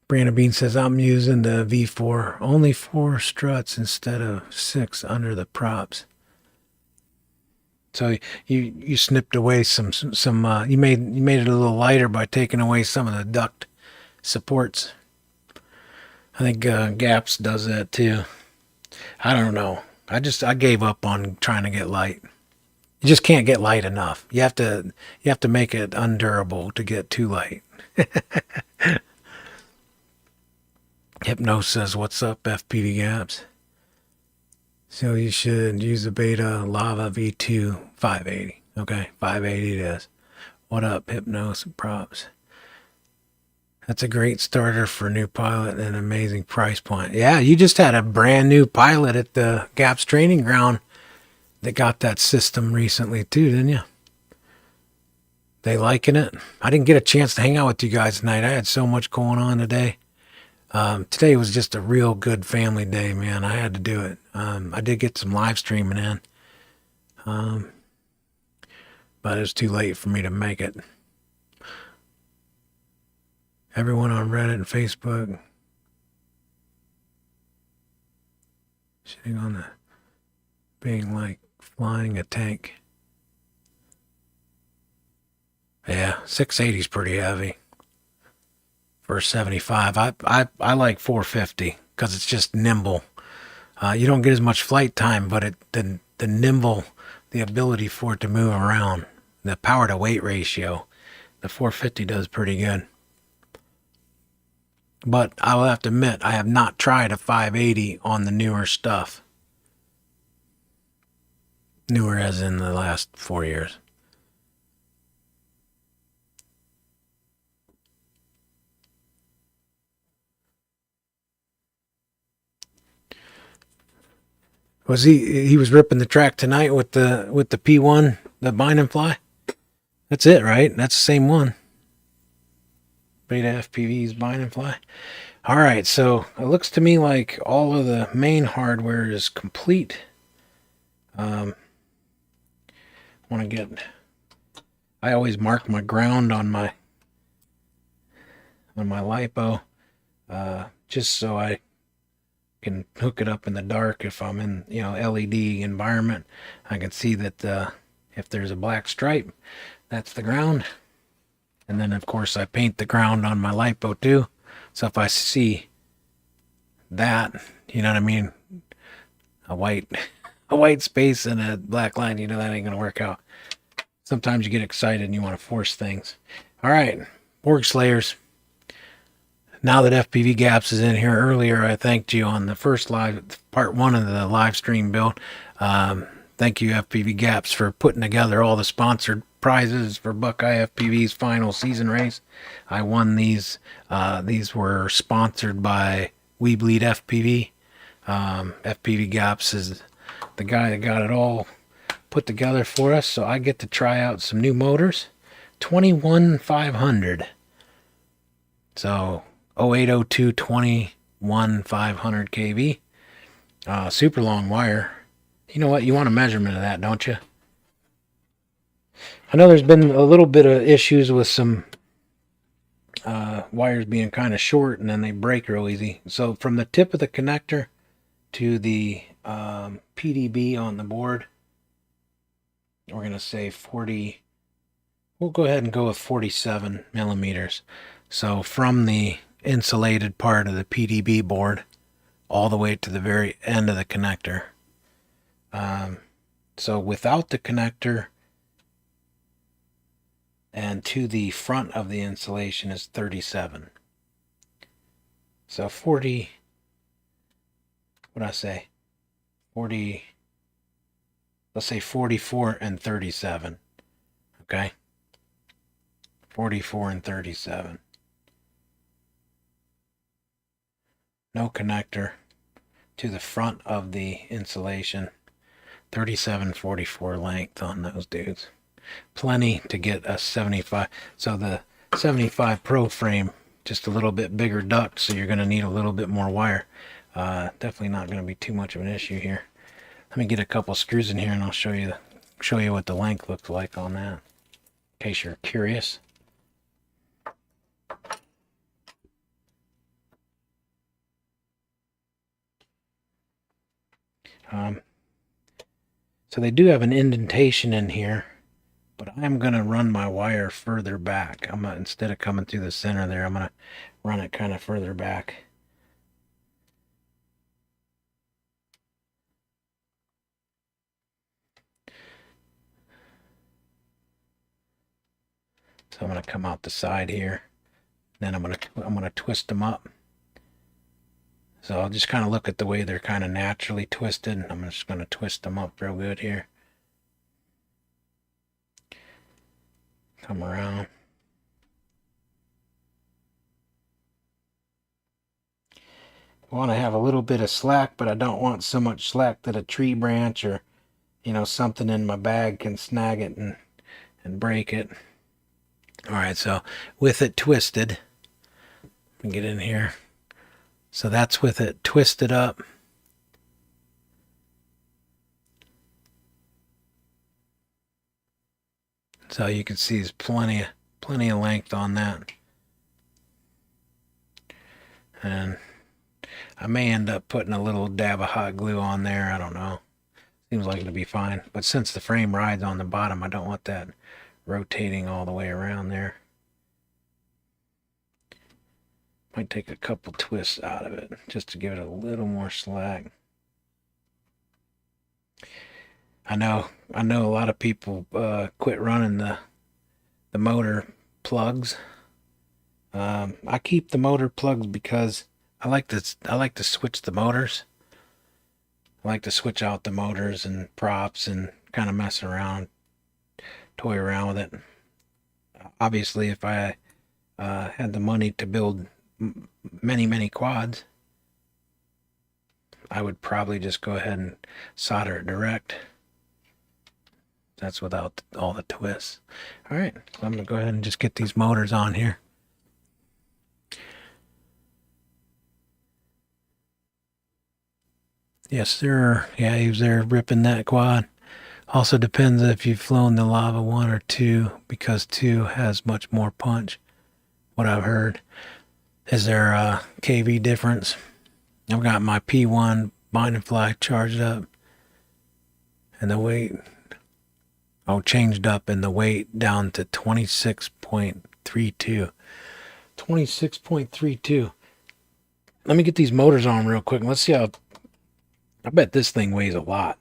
Speaker 1: Brandon Bean says, I'm using the V4. Only 4 struts instead of 6 under the props. So you snipped away some you made it a little lighter by taking away some of the duct supports. I think Gaps does that too. I don't know. I gave up on trying to get light. You just can't get light enough. You have to make it undurable to get too light. Hypno says, what's up, FPV Gaps? So you should use the Beta Lava V2 580. Okay, 580 it is. What up, Hypnos and Props? That's a great starter for a new pilot and an amazing price point. Yeah, you just had a brand new pilot at the Gaps training ground that got that system recently too, didn't you? They liking it? I didn't get a chance to hang out with you guys tonight. I had so much going on today. Today was just a real good family day, man. I had to do it. I did get some live streaming in. But it was too late for me to make it. Everyone on Reddit and Facebook shitting on the being like flying a tank. Yeah, 680 is pretty heavy for 75. I like 450 because it's just nimble. You don't get as much flight time, but the nimble, the ability for it to move around, the power to weight ratio, the 450 does pretty good. But I will have to admit, I have not tried a 580 on the newer stuff. Newer as in the last 4 years. Was he was ripping the track tonight with the P1, the bind and fly? That's it, right? That's the same one. Beta FPV's bind and fly. All right, so it looks to me like all of the main hardware is complete. Want to get... I always mark my ground on my LiPo, just so I can hook it up in the dark if I'm in, LED environment. I can see that if there's a black stripe, that's the ground. And then, of course, I paint the ground on my LiPo too. So if I see that, you know what I mean, a white space and a black line, that ain't gonna work out. Sometimes you get excited and you want to force things. All right, Borg Slayers. Now that FPV Gaps is in here, earlier I thanked you on the first part 1 of the live stream build. Thank you, FPV Gaps, for putting together all the sponsored prizes for Buckeye FPV's final season race. I won these. These were sponsored by We Bleed FPV. FPV Gaps is the guy that got it all put together for us, so I get to try out some new motors. 21500. So 0802 21500 kV. Super long wire. You know what? You want a measurement of that, don't you? I know there's been a little bit of issues with some wires being kind of short and then they break real easy. So from the tip of the connector to the PDB on the board, we're going to say 40. We'll go ahead and go with 47 millimeters. So from the insulated part of the PDB board all the way to the very end of the connector. So without the connector and to the front of the insulation is 37. So 40, what did I say? 40, let's say 44 and 37. Okay? 44 and 37. No connector to the front of the insulation. 37-44 length on those dudes. Plenty to get a 75. So the 75 Pro frame, just a little bit bigger duct, so you're going to need a little bit more wire. Definitely not going to be too much of an issue here. Let me get a couple screws in here and I'll show you what the length looks like on that, in case you're curious. So they do have an indentation in here, but I'm going to run my wire further back. Instead of coming through the center there, I'm going to run it kind of further back. So I'm going to come out the side here. Then I'm going to twist them up. So I'll just kind of look at the way they're kind of naturally twisted. I'm just going to twist them up real good here. Come around. I want to have a little bit of slack, but I don't want so much slack that a tree branch or, something in my bag can snag it and break it. All right, so with it twisted, let me get in here. So that's with it twisted up. So you can see there's plenty of length on that. And I may end up putting a little dab of hot glue on there. I don't know. Seems like it'll be fine. But since the frame rides on the bottom, I don't want that rotating all the way around there. Might take a couple twists out of it just to give it a little more slack. I know a lot of people quit running the motor plugs. I keep the motor plugs because I like to switch the motors. I like to switch out the motors and props and kind of mess around, toy around with it. Obviously, if I had the money to build many quads, I would probably just go ahead and solder it direct. That's without all the twists. All right, so I'm gonna go ahead and just get these motors on here. Yes, sir. Yeah, he was there ripping that quad. Also depends if you've flown the Lava 1 or 2, because 2 has much more punch, what I've heard. Is there a KV difference? I've got my P1 binding fly charged up, and the weight, changed up, and the weight down to 26.32. 26.32. Let me get these motors on real quick. Let's see how. I bet this thing weighs a lot.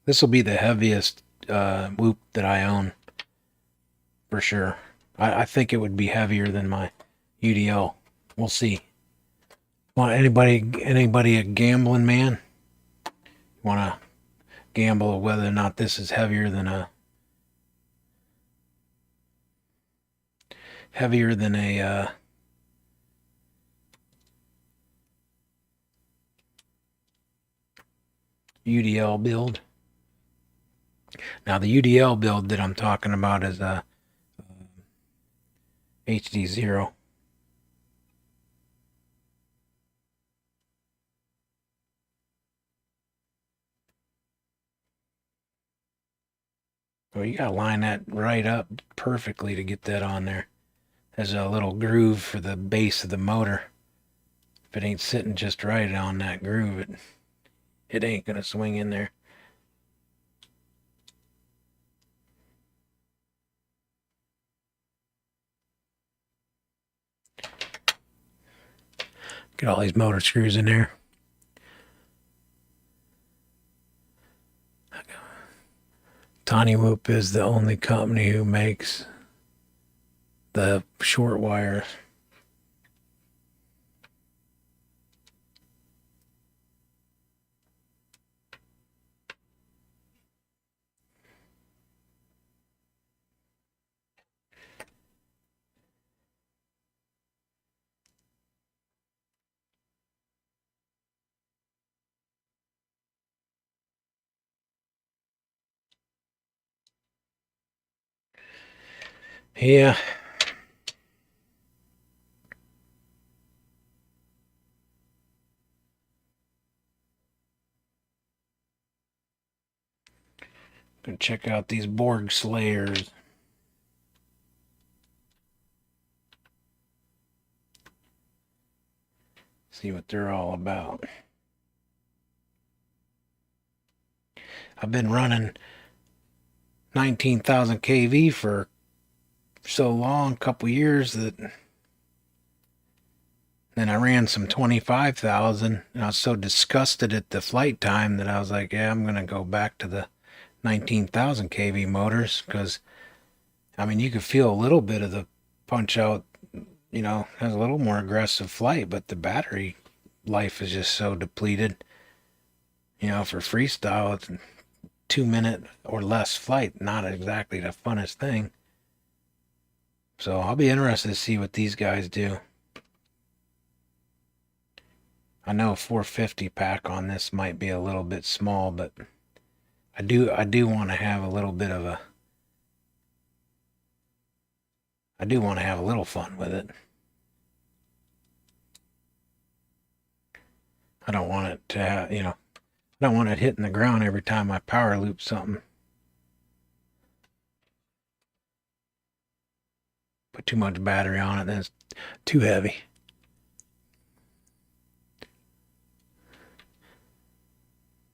Speaker 1: This will be the heaviest whoop that I own, for sure. I think it would be heavier than my UDL. We'll see. Want anybody a gambling man? Want to gamble whether or not this is heavier than a UDL build? Now the UDL build that I'm talking about is a HD0. Well, you gotta line that right up perfectly to get that on there. There's a little groove for the base of the motor. If it ain't sitting just right on that groove, it ain't gonna swing in there. Get all these motor screws in there. Cinewhoop is the only company who makes the short wires. Yeah. Gonna check out these Borg Slayers. See what they're all about. I've been running 19,000 kV for so long, couple years, that then I ran some 25,000, and I was so disgusted at the flight time that I was like, yeah, I'm gonna go back to the 19,000 kV motors, because I mean, you could feel a little bit of the punch out, has a little more aggressive flight, but the battery life is just so depleted. For freestyle, it's 2 minute or less flight, not exactly the funnest thing. So I'll be interested to see what these guys do. I know a 450 pack on this might be a little bit small, but I do want to have a little bit of a I do want to have a little fun with it. I don't want it to have, I don't want it hitting the ground every time I power loop something. Put too much battery on it, then it's too heavy.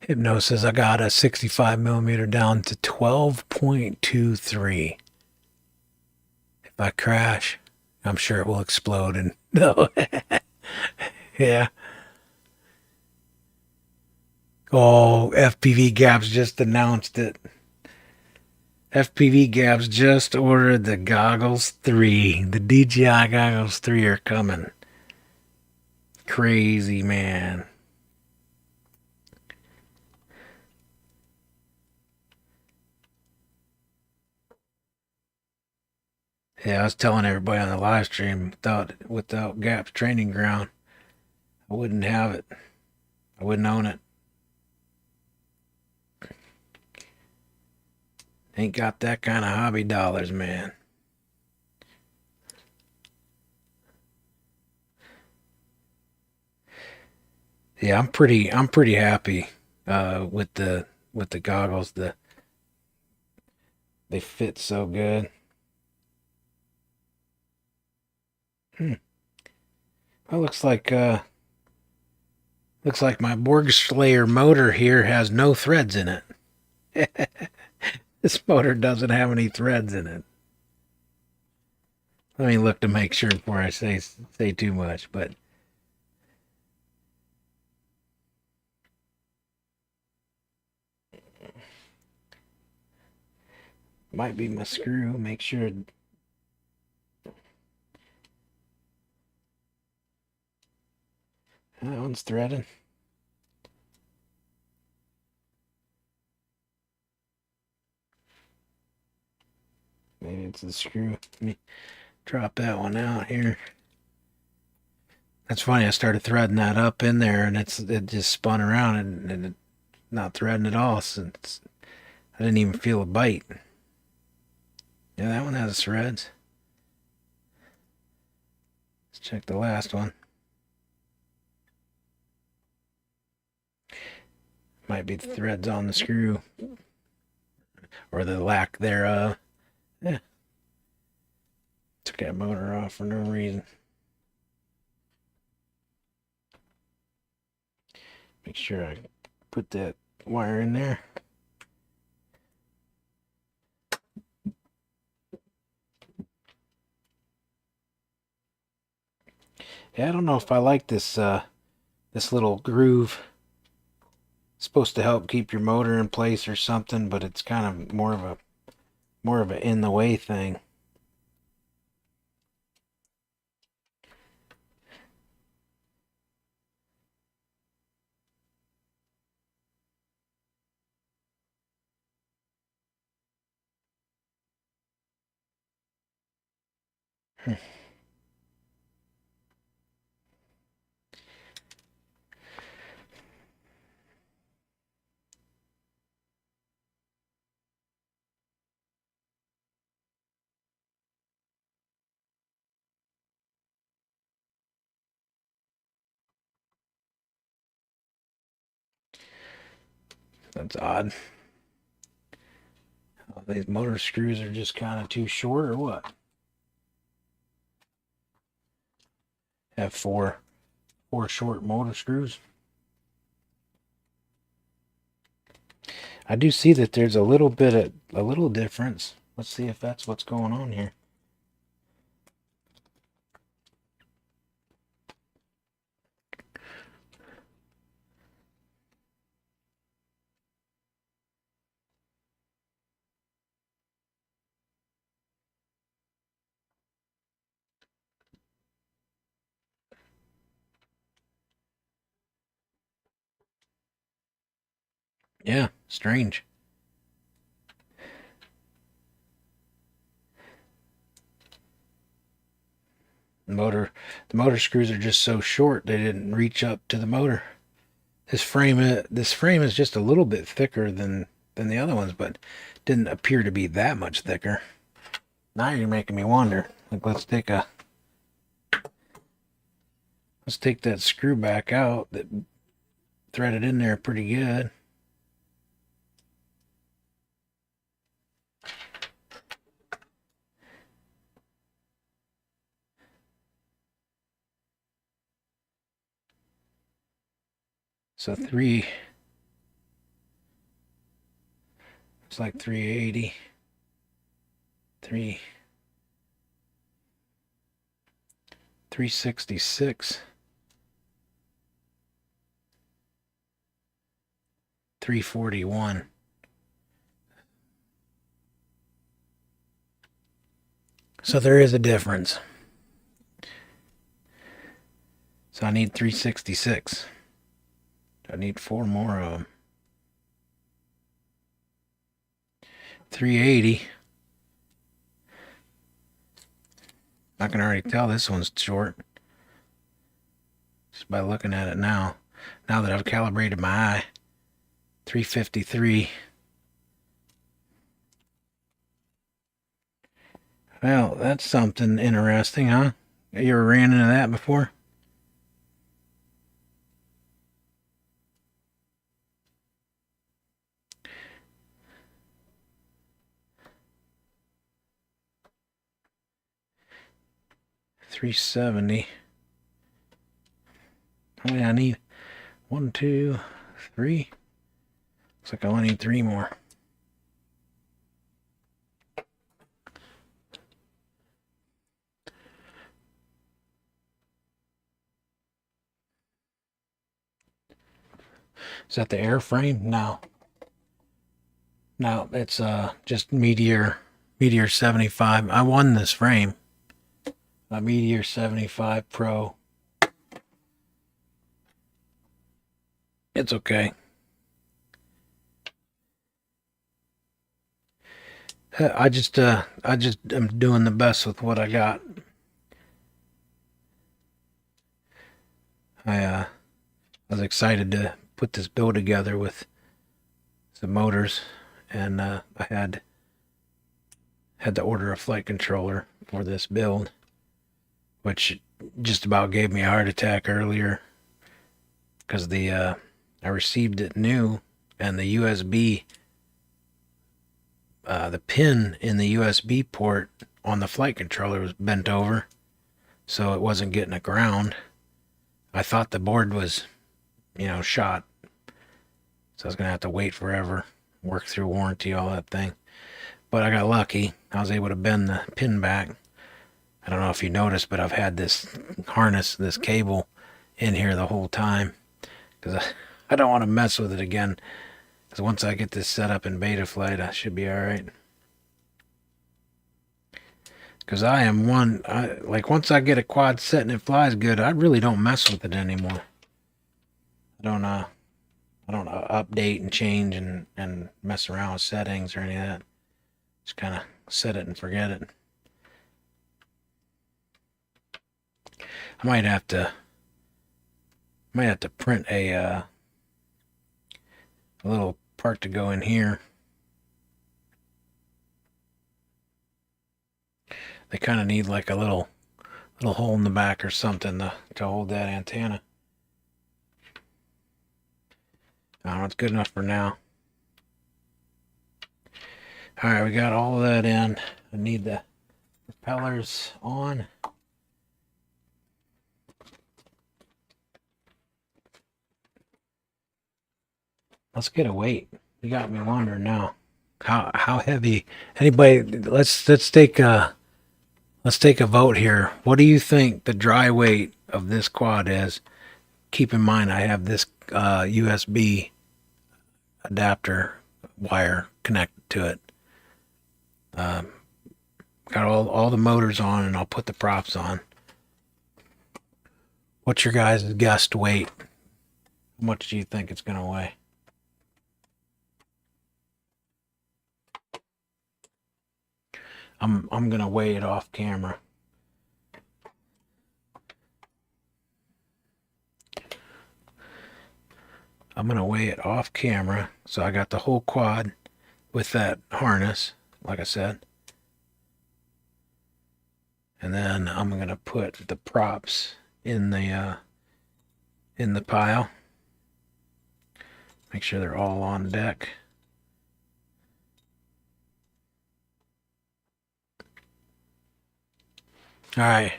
Speaker 1: Hypnosis, I got a 65 millimeter down to 12.23. If I crash, I'm sure it will explode and no. Yeah. Oh, FPV Gaps just announced it. FPV Gaps just ordered the goggles 3. The DJI goggles 3 are coming. Crazy, man. Yeah, I was telling everybody on the live stream without Gaps training ground, I wouldn't have it. I wouldn't own it. Ain't got that kind of hobby dollars, man. Yeah, I'm pretty happy with the goggles. They fit so good. Hmm. Well, looks like my Borg Slayer motor here has no threads in it. This motor doesn't have any threads in it. Let me look to make sure before I say too much, but might be my screw. Make sure that one's threaded. Maybe it's the screw. Let me drop that one out here. That's funny. I started threading that up in there, and it just spun around and it not threading at all. Since I didn't even feel a bite. Yeah, that one has threads. Let's check the last one. Might be the threads on the screw or the lack thereof. Yeah, took that motor off for no reason. Make sure I put that wire in there. Yeah, I don't know if I like this little groove. It's supposed to help keep your motor in place or something, but it's kind of more of a in the way thing. That's odd. These motor screws are just kind of too short or what? Have four short motor screws. I do see that there's a little difference. Let's see if that's what's going on here. Yeah, strange. The motor screws are just so short they didn't reach up to the motor. This frame is just a little bit thicker than the other ones, but didn't appear to be that much thicker. Now you're making me wonder. Like let's take that screw back out that threaded in there pretty good. So Looks like 380. 366. 341. So there is a difference. So I need 366. I need 4 more of them. 380. I can already tell this one's short just by looking at it now. Now that I've calibrated my eye. 353. Well, that's something interesting, huh? You ever ran into that before? $370. How many I need? 1, 2, 3. Looks like I only need 3 more. Is that the airframe? No. No, it's just Meteor 75. I won this frame. A Meteor 75 Pro. It's okay. I just am doing the best with what I got. I was excited to put this build together with some motors, and I had to order a flight controller for this build, which just about gave me a heart attack earlier because I received it new, and the USB, the pin in the USB port on the flight controller was bent over, so it wasn't getting a ground. I thought the board was, shot, so I was gonna have to wait forever, work through warranty, all that thing. But I got lucky. I was able to bend the pin back. I don't know if you noticed, but I've had this harness, this cable in here the whole time because I don't want to mess with it again, because once I get this set up in beta flight, I should be all right. Because I am once I get a quad set and it flies good, I really don't mess with it anymore. I don't update and change and mess around with settings or any of that. Just kind of set it and forget it. I might have to print a little part to go in here. They kind of need like a little hole in the back or something to hold that antenna. I don't know, it's good enough for now. All right, we got all of that in. I need the propellers on. Let's get a weight. You got me wondering now. How heavy? Anybody? Let's take a vote here. What do you think the dry weight of this quad is? Keep in mind I have this USB adapter wire connected to it. Got all the motors on, and I'll put the props on. What's your guys' guessed weight? How much do you think it's gonna weigh? I'm gonna weigh it off camera. I'm gonna weigh it off camera. So I got the whole quad with that harness, like I said. And then I'm gonna put the props in the pile. Make sure they're all on deck. All right.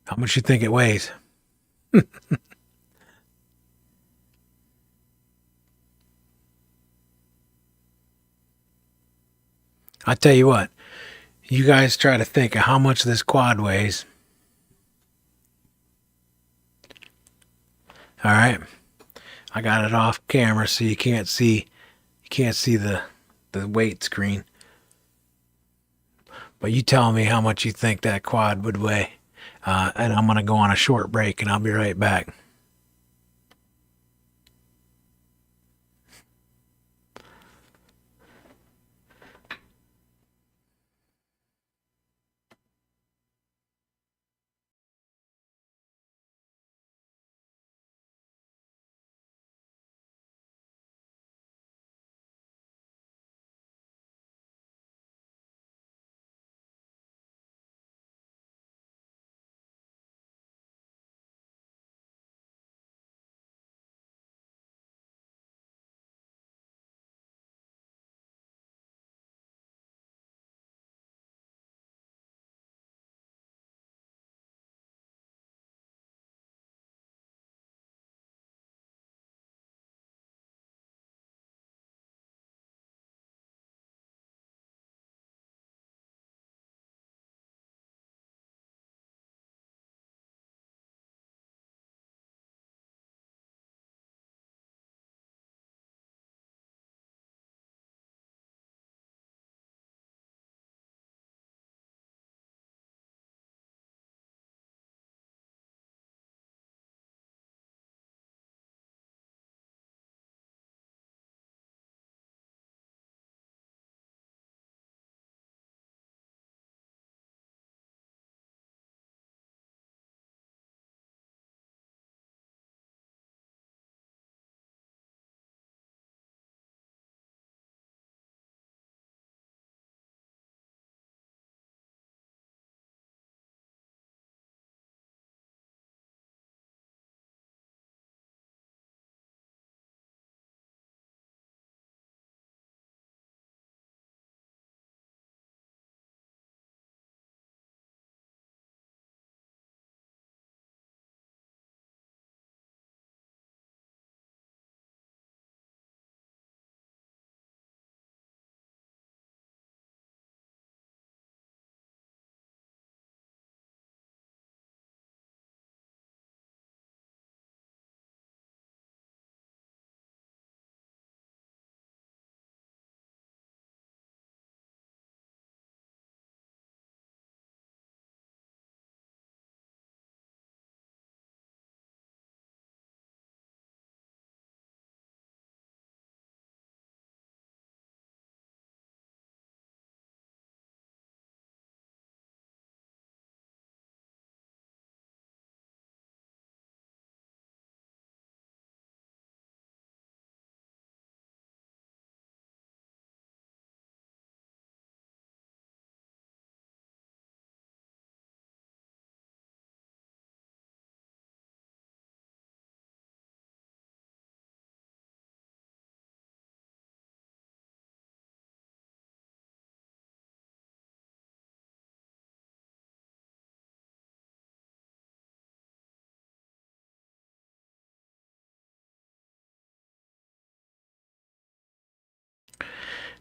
Speaker 1: How much you think it weighs? I tell you what, you guys try to think of how much this quad weighs. All right, I got it off camera so you can't see the weight screen. But you tell me how much you think that quad would weigh, and I'm gonna go on a short break, and I'll be right back.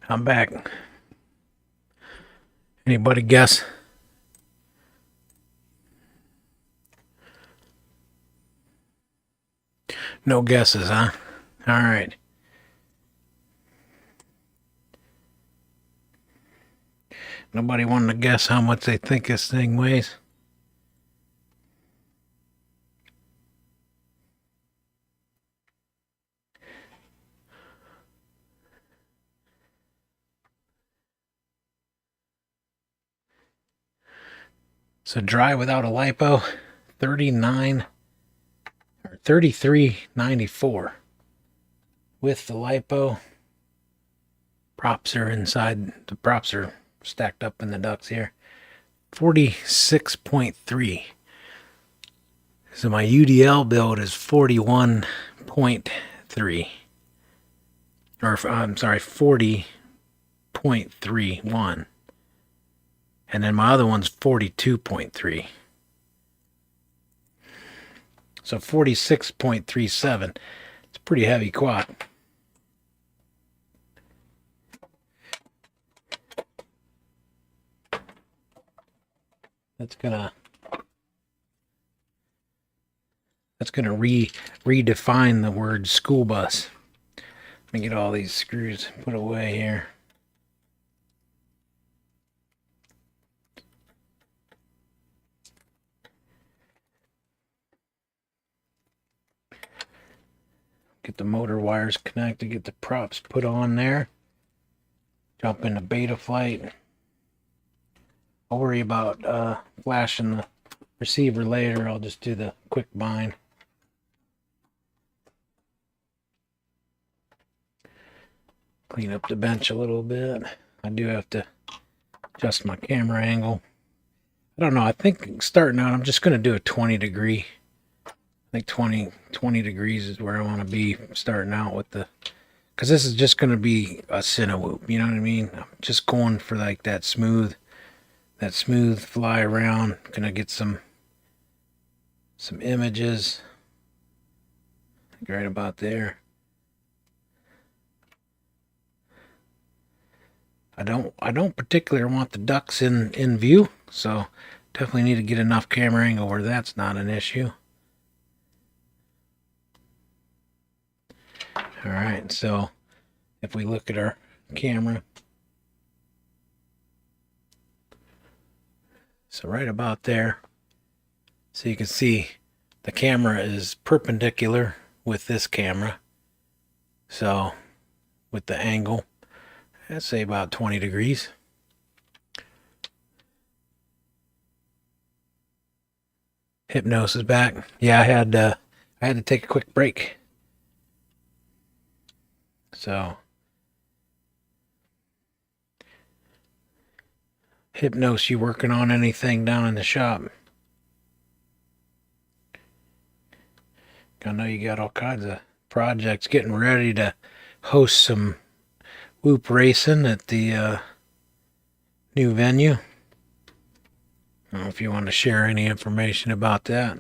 Speaker 1: I'm back. Anybody guess? No guesses, huh? All right. Nobody wanted to guess how much they think this thing weighs? So dry without a lipo, 39 or 33.94. With the lipo, props are inside. The props are stacked up in the ducts here. 46.3. So my UDL build is 41.3. Or I'm sorry, 40.31. And then my other one's 42.3. So 46.37. It's a pretty heavy quad. That's gonna redefine the word school bus. Let me get all these screws put away here. Get the motor wires connected, get the props put on there. Jump into beta flight. I'll worry about flashing the receiver later. I'll just do the quick bind. Clean up the bench a little bit. I do have to adjust my camera angle. I don't know. I think starting out, I'm just going to do a 20 degree. I think 20 degrees is where I want to be starting out with the, because this is just going to be a Cinewhoop. You know what I mean? I'm just going for like that smooth fly around. Gonna get some images right about there. I don't particularly want the ducks in view, so definitely need to get enough camera angle where that's not an issue. All right, so if we look at our camera, so right about there, so you can see the camera is perpendicular with this camera. So with the angle, I'd say about 20 degrees. Hypnos is back. Yeah, I had to take a quick break. So Hypnos, you working on anything down in the shop? I know you got all kinds of projects, getting ready to host some whoop racing at the new venue. I don't know if you want to share any information about that.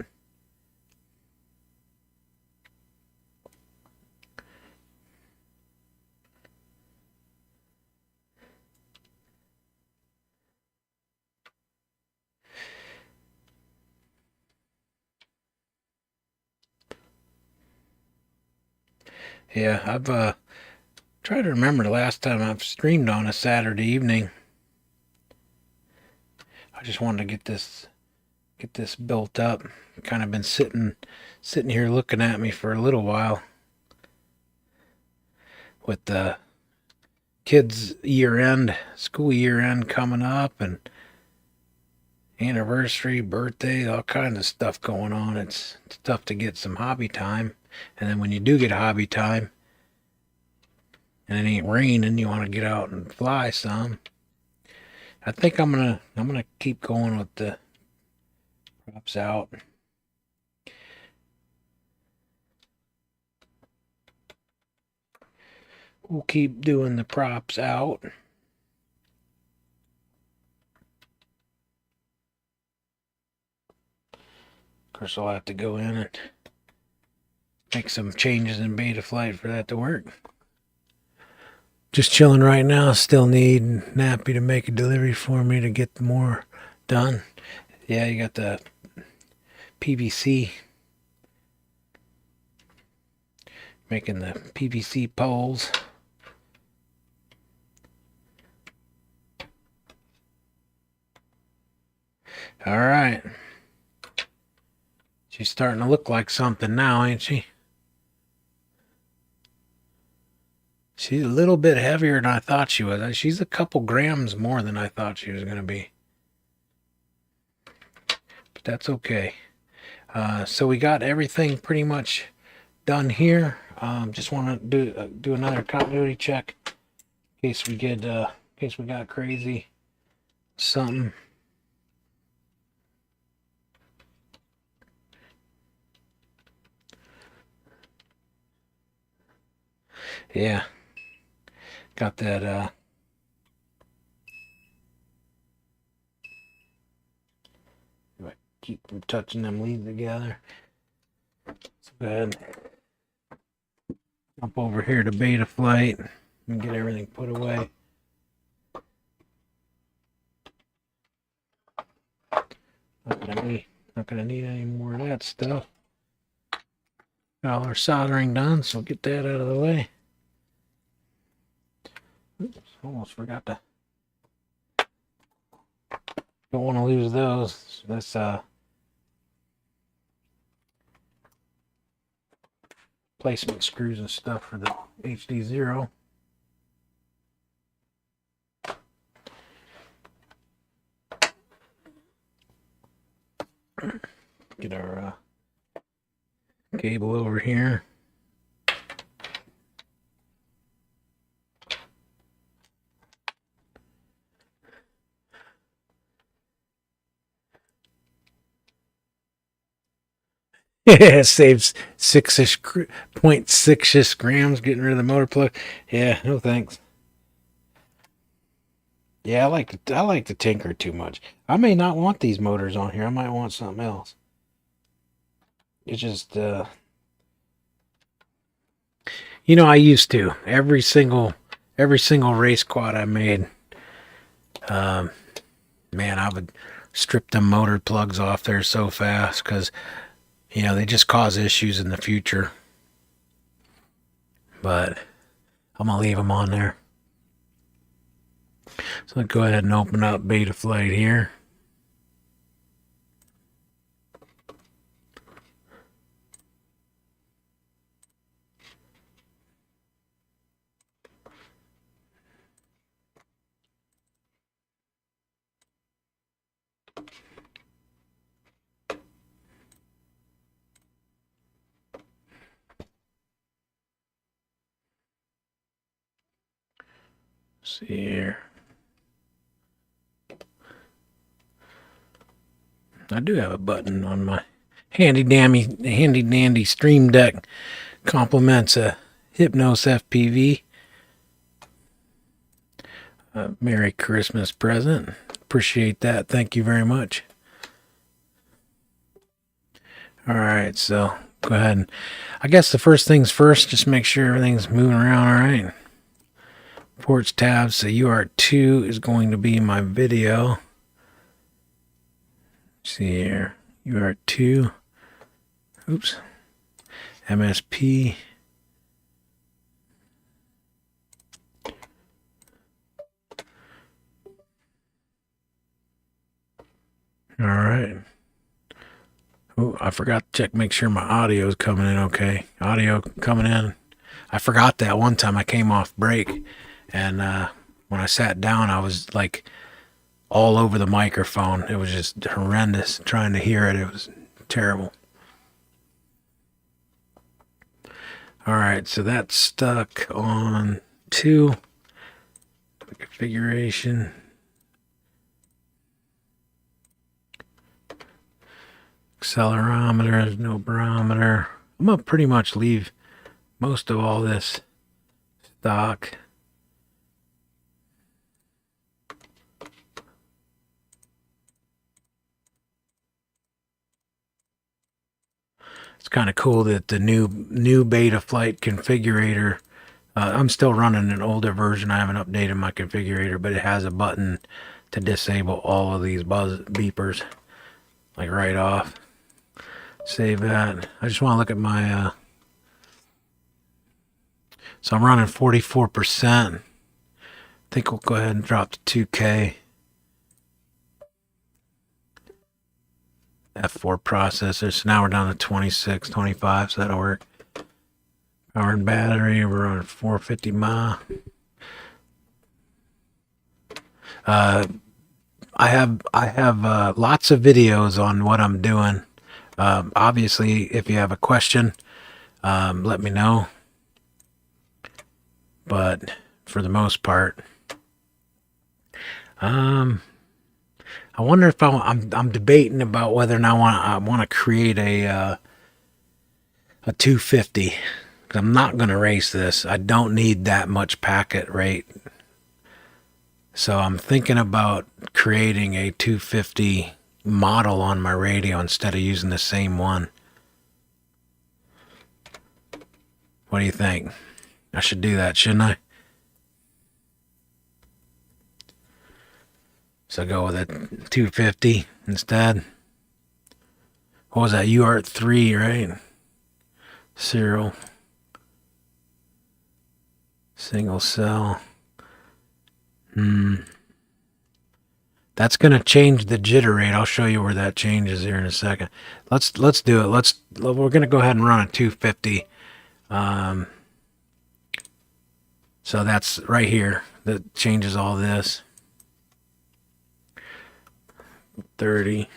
Speaker 1: Yeah, I've tried to remember the last time I've streamed on a Saturday evening. I just wanted to get this built up. Kind of been sitting here looking at me for a little while with the kids' school year end coming up, and anniversary, birthday, all kinds of stuff going on. It's tough to get some hobby time. And then when you do get hobby time and it ain't raining, you want to get out and fly some. I think I'm gonna keep going with the props out. We'll keep doing the props out. Of course, I'll have to go in and make some changes in beta flight for that to work. Just chilling right now. Still need Nappy to make a delivery for me to get more done. Yeah, you got the PVC. Making the PVC poles. All right. She's starting to look like something now, ain't she? She's a little bit heavier than I thought she was. She's a couple grams more than I thought she was going to be. But that's okay. So we got everything pretty much done here. Just want to do another continuity check in case we got crazy something. Yeah, got that keep from touching them leads together. So go ahead, jump over here to beta flight and get everything put away. Not going to need any more of that stuff. Got all our soldering done, so get that out of the way. Oops, almost forgot to. Don't want to lose those. That's placement screws and stuff for the HD0. Get our cable over here. It saves 0.6-ish grams getting rid of the motor plug. Yeah, no thanks. Yeah, I like to tinker too much. I may not want these motors on here. I might want something else. It's just you know, I used to every single race quad I made. Man, I would strip them motor plugs off there so fast because, you know, they just cause issues in the future. But I'm gonna leave them on there. So let's go ahead and open up Beta Flight here. Let's see here. I do have a button on my handy dandy Stream Deck. Compliments a Hypnos FPV. Merry Christmas present. Appreciate that. Thank you very much. All right, so go ahead and I guess the first things first, just make sure everything's moving around all right. Ports tab, so UART2 is going to be my video. Let's see here, UART2. Oops. MSP. All right. Oh, I forgot to check, make sure my audio is coming in okay. Audio coming in. I forgot that one time I came off break, and when I sat down, I was like all over the microphone. It was just horrendous trying to hear it. It was terrible. All right, so that's stuck on 2. Configuration. Accelerometer, no barometer. I'm gonna pretty much leave most of all this stock. It's kind of cool that the new beta flight configurator, I'm still running an older version. I haven't updated my configurator, but it has a button to disable all of these buzz beepers, like right off. Save that. I just want to look at my so I'm running 44%. I think we'll go ahead and drop to 2K. F4 processor. So now we're down to 26, 25, so that'll work. Power and battery, we're on 450 mAh. I have lots of videos on what I'm doing. Obviously, if you have a question, let me know. But for the most part, I wonder if I'm debating about whether or not I want to create a 250. I'm not going to race this. I don't need that much packet rate. So I'm thinking about creating a 250 model on my radio instead of using the same one. What do you think? I should do that, shouldn't I? So go with a 250 instead. what was that? UART3, right? Serial. Single cell. That's going to change the jitter rate. I'll show you where that changes here in a second. Let's do it. We're going to go ahead and run a 250. So that's right here. That changes all this. 30.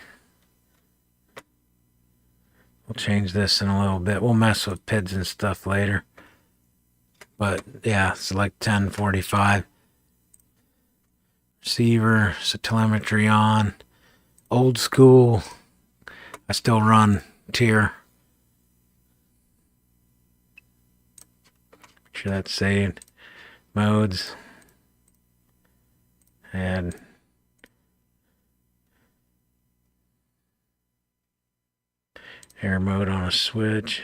Speaker 1: We'll change this in a little bit. We'll mess with PIDs and stuff later. But yeah, it's like 1045. Receiver, so telemetry on. Old school. I still run tier. Make sure that's saved. Modes. And air mode on a switch.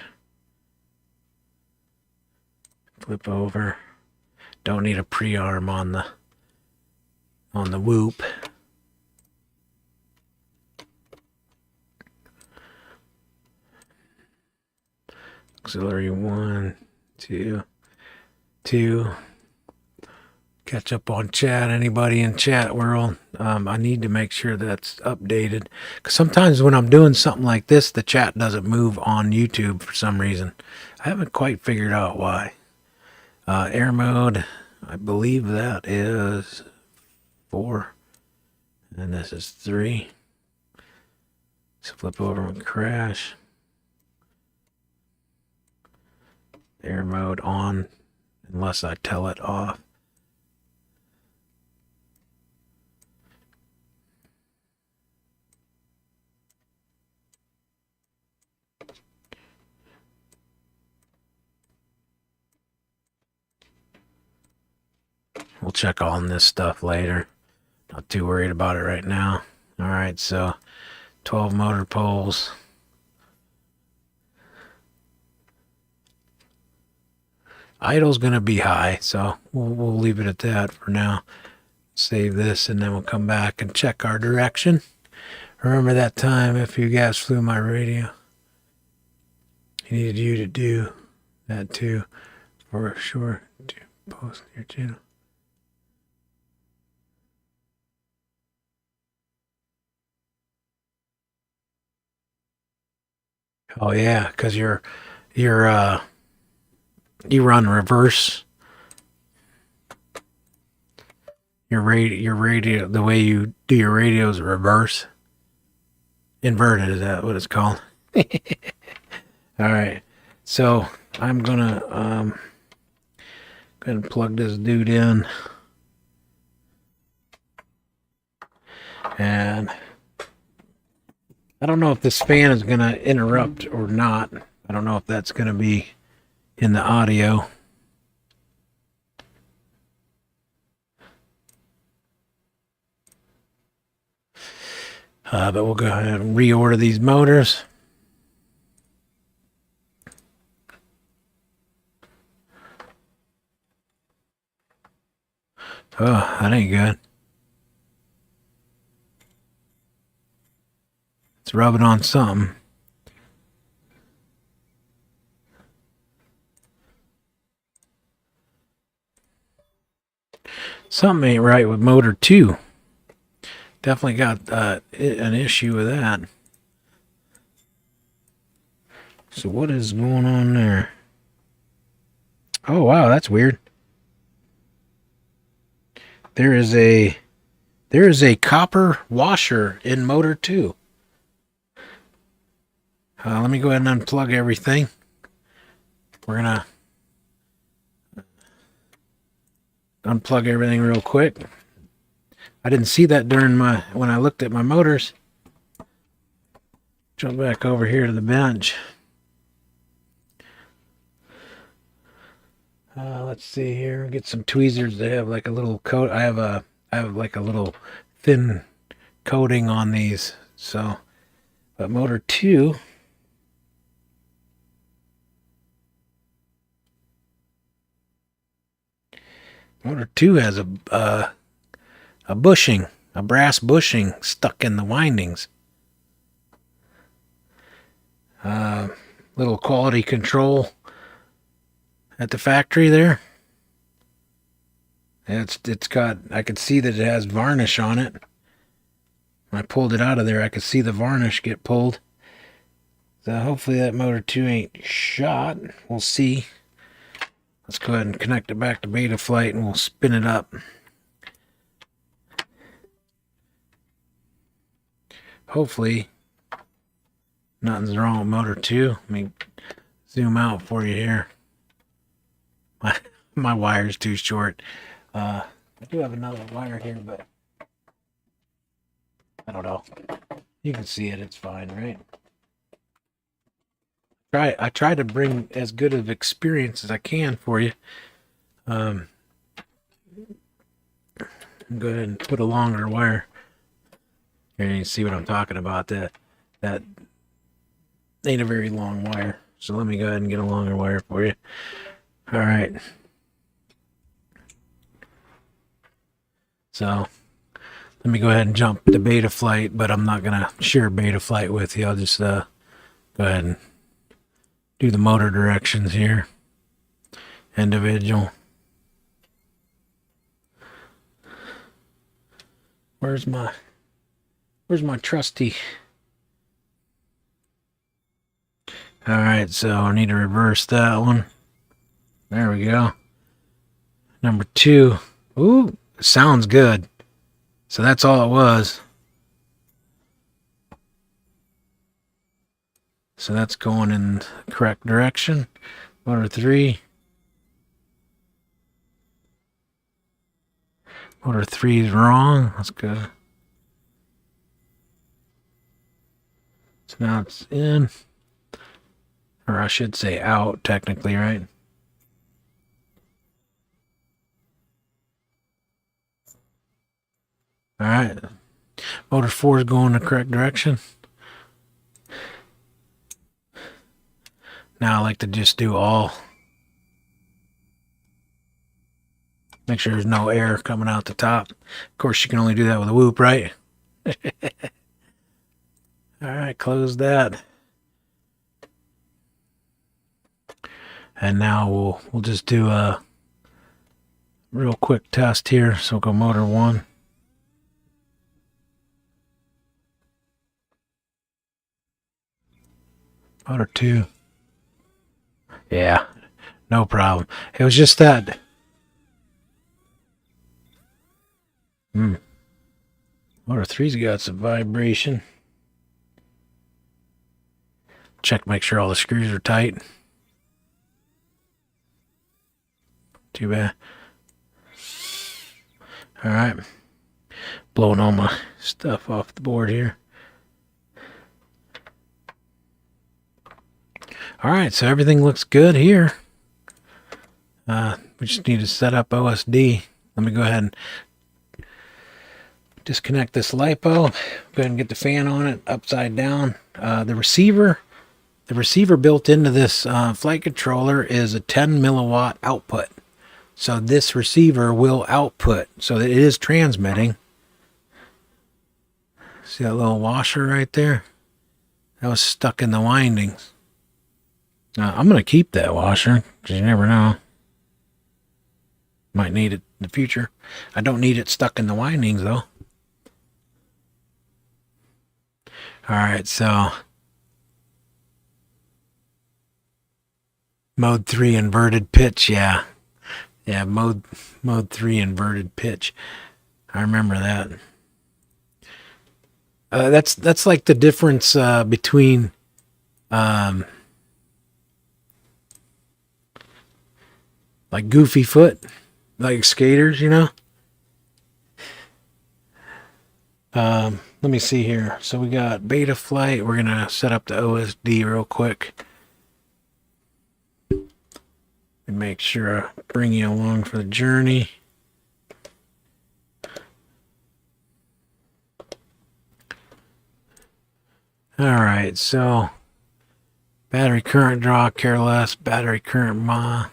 Speaker 1: Flip over. Don't need a pre-arm on the whoop. Auxiliary 1, 2. Catch up on chat. Anybody in chat world? I need to make sure that's updated. Because sometimes when I'm doing something like this, the chat doesn't move on YouTube for some reason. I haven't quite figured out why. Air mode, I believe that is 4. And this is 3. So flip over and crash. Air mode on, unless I tell it off. We'll check on this stuff later. Not too worried about it right now. All right, so 12 motor poles. Idle's going to be high, so we'll leave it at that for now. Save this, and then we'll come back and check our direction. Remember that time if you guys flew my radio? I needed you to do that too, for sure, to post your channel. Oh yeah, because you run reverse. Your radio, the way you do your radio is reverse. Inverted, is that what it's called? All right, so I'm gonna plug this dude in, and I don't know if this fan is gonna interrupt or not. I don't know if that's gonna be in the audio. But we'll go ahead and reorder these motors. Oh, that ain't good. It's rubbing on something. Something ain't right with motor 2. Definitely got an issue with that. So what is going on there? Oh wow, that's weird. There is a copper washer in motor 2. Let me go ahead and unplug everything. We're gonna unplug everything real quick. I didn't see that during when I looked at my motors. Jump back over here to the bench. Let's see here. Get some tweezers. They have like a little coat. I have like a little thin coating on these. So, but motor 2. Motor 2 has a bushing, a brass bushing stuck in the windings. Little quality control at the factory there. It's got, I could see that it has varnish on it. When I pulled it out of there, I could see the varnish get pulled. So hopefully that motor 2 ain't shot. We'll see. Let's go ahead and connect it back to beta flight and we'll spin it up. Hopefully nothing's wrong with motor 2. Let me zoom out for you here. My wire's too short. I do have another wire here, but I don't know. You can see it. It's fine, right? I try to bring as good of experience as I can for you. Go ahead and put a longer wire. Here you can see what I'm talking about. That ain't a very long wire. So let me go ahead and get a longer wire for you. All right. So let me go ahead and jump to beta flight, but I'm not gonna share beta flight with you. I'll just go ahead and do the motor directions here. Individual. Where's my trusty? All right, so I need to reverse that one. There we go. Number 2. Ooh, sounds good. So that's all it was. So that's going in the correct direction. Motor 3. Motor 3 is wrong. Let's go. So now it's in. Or I should say out, technically, right? All right. Motor 4 is going in the correct direction. Now I like to just do all. Make sure there's no air coming out the top. Of course, you can only do that with a whoop, right? All right, close that. And now we'll just do a real quick test here. So we'll go motor 1. Motor 2. Yeah, no problem. It was just that. Motor 3's got some vibration. Check, make sure all the screws are tight. Too bad. All right. Blowing all my stuff off the board here. All right, so everything looks good here. We just need to set up OSD. Let me go ahead and disconnect this LiPo. Go ahead and get the fan on it upside down. The receiver built into this flight controller is a 10 milliwatt output. So this receiver will output. So it is transmitting. See that little washer right there? That was stuck in the windings. I'm going to keep that washer because you never know. Might need it in the future. I don't need it stuck in the windings though. Alright, so mode 3 inverted pitch, yeah. Yeah, mode 3 inverted pitch. I remember that. That's like the difference between like Goofy Foot, like skaters, you know. Let me see here. So we got beta flight. We're gonna set up the OSD real quick and make sure I bring you along for the journey. All right, so battery current draw, care less. Battery current ma.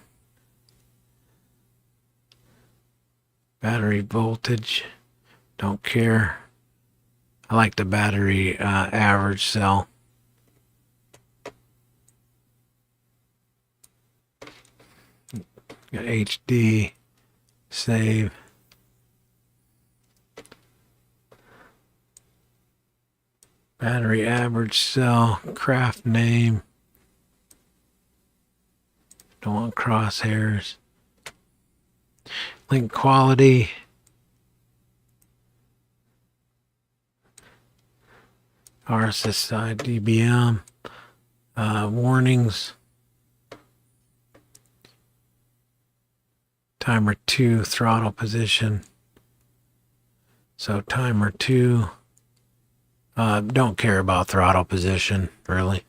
Speaker 1: Battery voltage, don't care. I like the battery average cell. Got HD, save. Battery average cell, craft name. Don't want crosshairs. Link quality. RSSI dBm. Warnings. Timer 2, throttle position. So timer 2. Don't care about throttle position, really.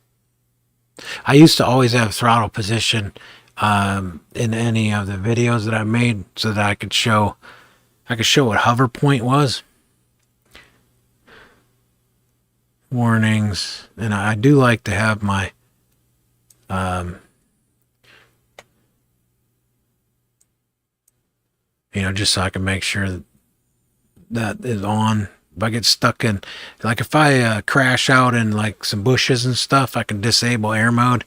Speaker 1: I used to always have throttle position in any of the videos that I made so that I could show what hover point was. Warnings, and I do like to have my just so I can make sure that is on. If I get stuck in, like if I crash out in like some bushes and stuff, I can disable air mode.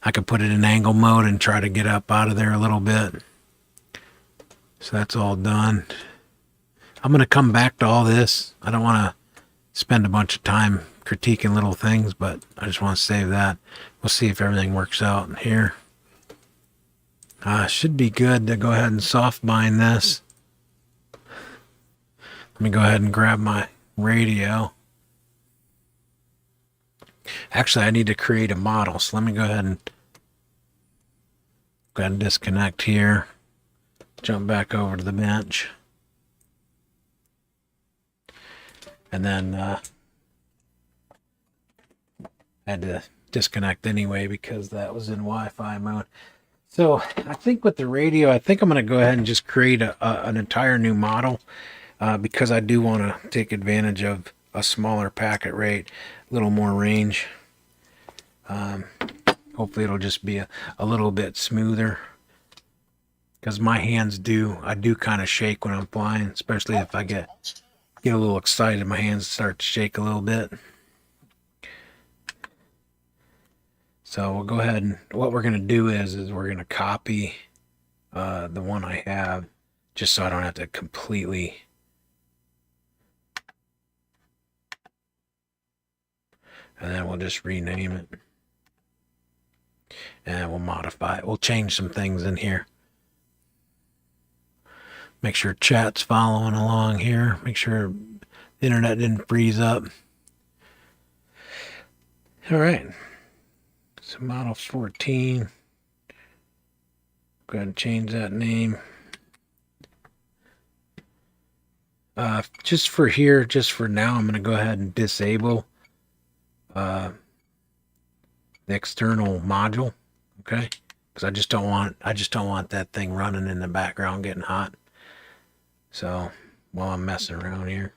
Speaker 1: I can put it in angle mode and try to get up out of there a little bit. So that's all done. I'm going to come back to all this. I don't want to spend a bunch of time critiquing little things, but I just want to save that. We'll see if everything works out here. Should be good to go ahead and soft bind this. Let me go ahead and grab my radio. Actually, I need to create a model, so let me go ahead and disconnect here. Jump back over to the bench. And then I had to disconnect anyway because that was in Wi-Fi mode. So I think with the radio, I think I'm going to go ahead and just create an entire new model because I do want to take advantage of a smaller packet rate, a little more range. Hopefully it'll just be a little bit smoother because my hands I do kind of shake when I'm flying, especially if I get a little excited. My hands start to shake a little bit. So we'll go ahead and what we're going to do is we're going to copy the one I have just so I don't have to completely and then we'll just rename it and we'll modify it. We'll change some things in here. Make sure chat's following along here. Make sure the internet didn't freeze up. All right. So model 14. Go ahead and change that name. Just for here, just for now, I'm going to go ahead and disable the external module. Okay, because I just don't want that thing running in the background getting hot. So while I'm messing around here,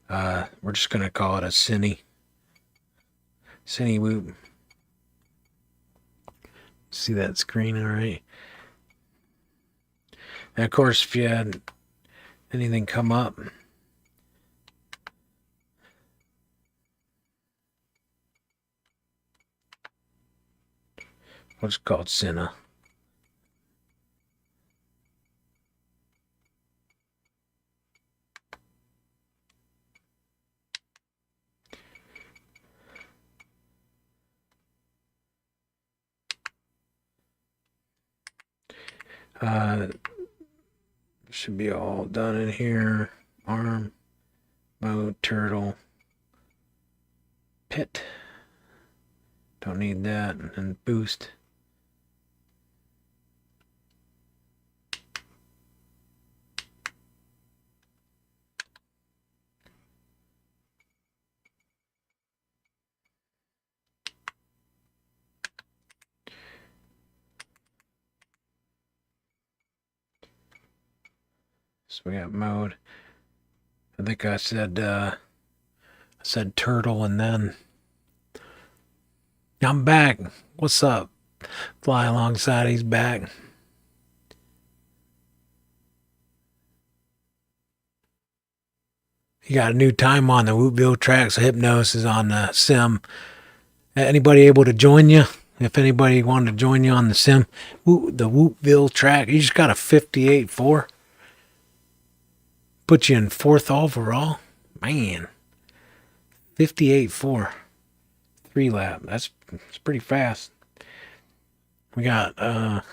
Speaker 1: we're just going to call it a Cinewhoop. See that screen all right? And of course, if you had anything come up, what's it called? Cinna. Should be all done in here. Arm, mode, turtle, pit. Don't need that. And then boost. So we got mode. I think I said turtle, and then I'm back. What's up? Fly alongside. He's back. You got a new time on the Whoopville tracks. Hypnosis is on the sim. Anybody able to join you? If anybody wanted to join you on the Whoopville track, you just got a 58.4. Put you in 4th overall. Man, 58.4. 3-lap. That's pretty fast. We got, let's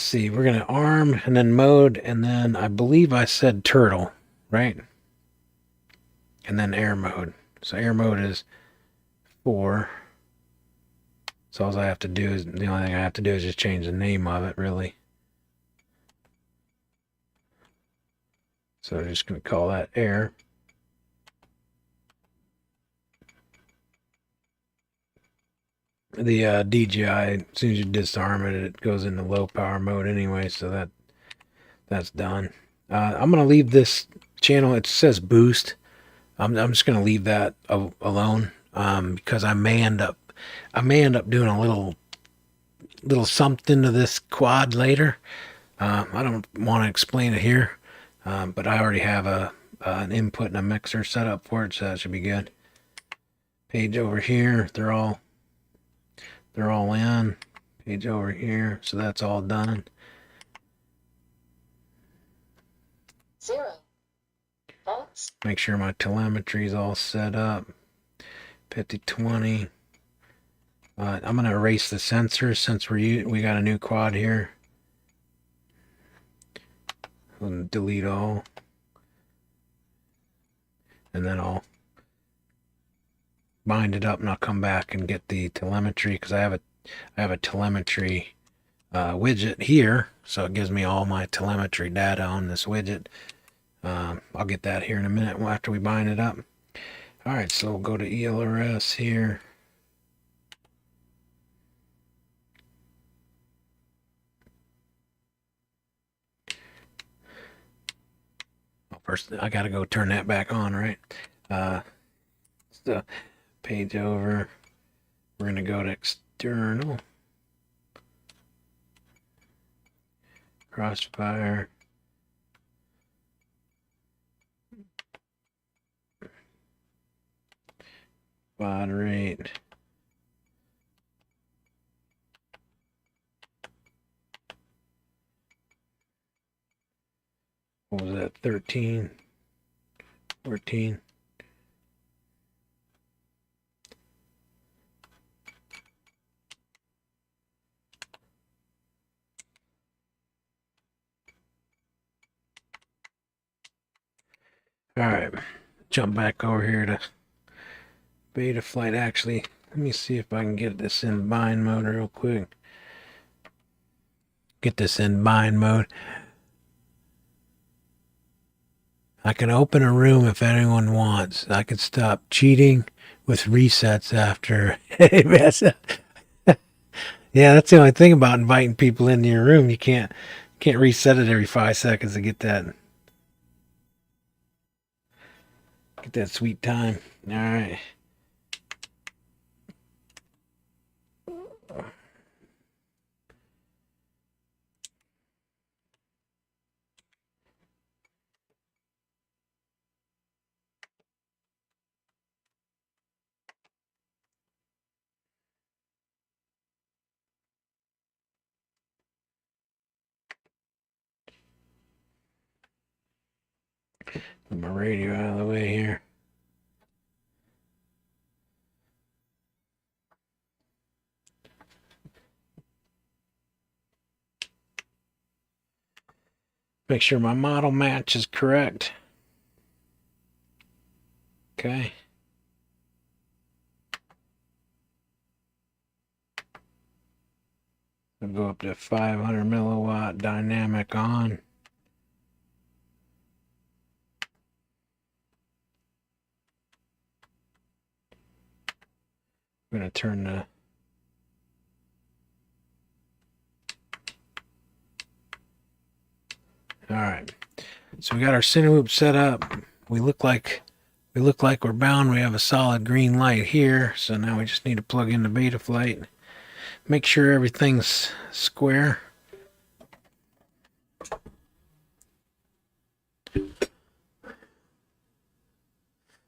Speaker 1: see, we're going to arm and then mode, and then I believe I said turtle, right? And then air mode. So air mode is 4. So all I have to do is, the only thing I have to do is just change the name of it, really. So I'm just going to call that air. The DJI, as soon as you disarm it, it goes into low power mode anyway, so that's done. I'm going to leave this channel, it says boost. I'm just going to leave that alone, because I may end up doing a little something to this quad later. I don't want to explain it here, but I already have an input and a mixer set up for it, so that should be good. Page over here, they're all in. Page over here, so that's all done.
Speaker 2: 0 volts.
Speaker 1: Make sure my telemetry is all set up. 50/20. I'm gonna erase the sensors since we got a new quad here. I'll delete all, and then I'll bind it up, and I'll come back and get the telemetry, because I have a telemetry widget here, so it gives me all my telemetry data on this widget. I'll get that here in a minute after we bind it up. All right, so we'll go to ELRS here. First, I gotta go turn that back on, right? So page over. We're gonna go to external. Crossfire. Baud rate. What was that? 13, 14. All right, jump back over here to beta flight. Actually, let me see if I can get this in bind mode real quick. Get this in bind mode. I can open a room if anyone wants. I can stop cheating with resets after a mess up. Yeah, that's the only thing about inviting people into your room. You can't reset it every 5 seconds to get that sweet time. All right. Put my radio out of the way here. Make sure my model match is correct. Okay. I'll go up to 500 milliwatt dynamic on. I'm going to turn the all right. So we got our Cinewhoop set up. We look like we're bound. We have a solid green light here. So now we just need to plug in the beta flight. Make sure everything's square.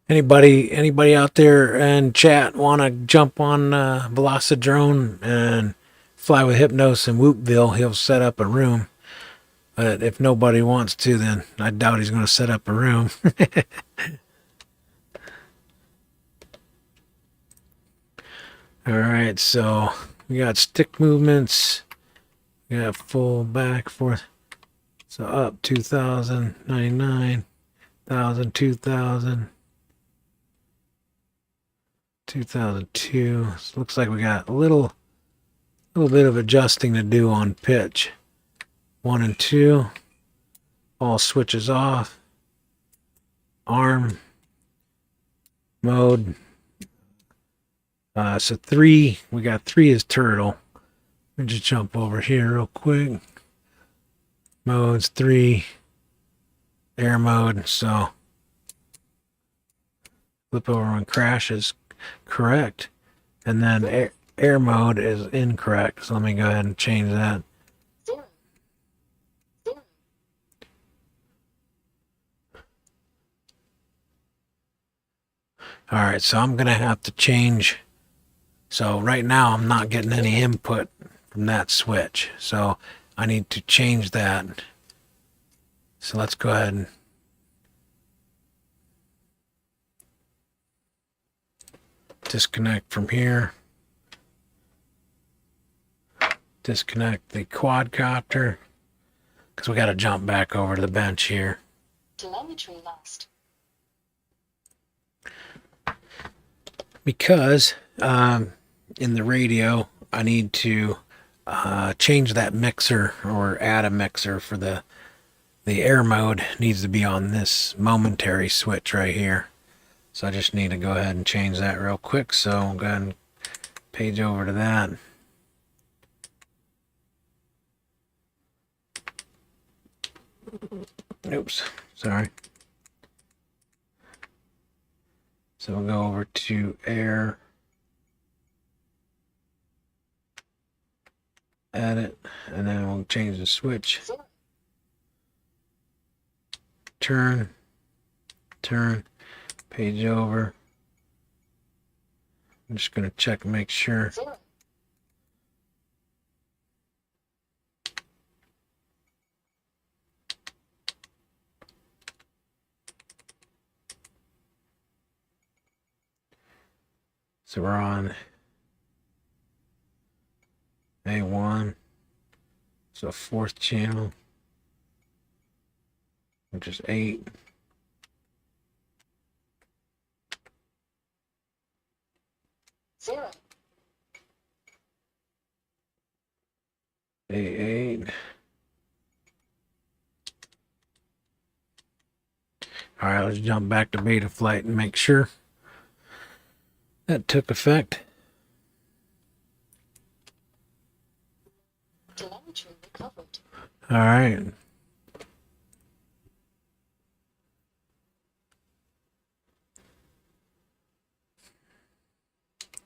Speaker 1: Anybody out there in chat want to jump on Velocidrone and fly with Hypnos in Whoopville? He'll set up a room. But if nobody wants to, then I doubt he's going to set up a room. All right, so we got stick movements. We got full back, forth. So up 2,000, 99,000, 2,000, 2002. So looks like we got a little bit of adjusting to do on pitch. 1 and 2. All switches off. Arm. Mode. So 3. We got 3 is turtle. Let me just jump over here real quick. Modes 3. Air mode. So flip over when crash is correct. And then air mode is incorrect. So let me go ahead and change that.
Speaker 2: 0. 0.
Speaker 1: All right, so I'm going to have to change. So right now I'm not getting any input from that switch. So I need to change that. So let's go ahead and disconnect from here. Disconnect the quadcopter because we got to jump back over to the bench here.
Speaker 2: Telemetry lost.
Speaker 1: Because in the radio I need to change that mixer or add a mixer for the air mode. Needs to be on this momentary switch right here. So I just need to go ahead and change that real quick. So I'll go ahead and page over to that. Oops, sorry. So we'll go over to air, add it, and then we'll change the switch.
Speaker 2: 0.
Speaker 1: Turn, page over. I'm just going to check and make sure.
Speaker 2: 0.
Speaker 1: So we're on A1. So 4th channel, which is 8.
Speaker 2: Zero.
Speaker 1: A8. All right, let's jump back to beta flight and make sure that took effect.
Speaker 2: Telemetry recovered.
Speaker 1: All right.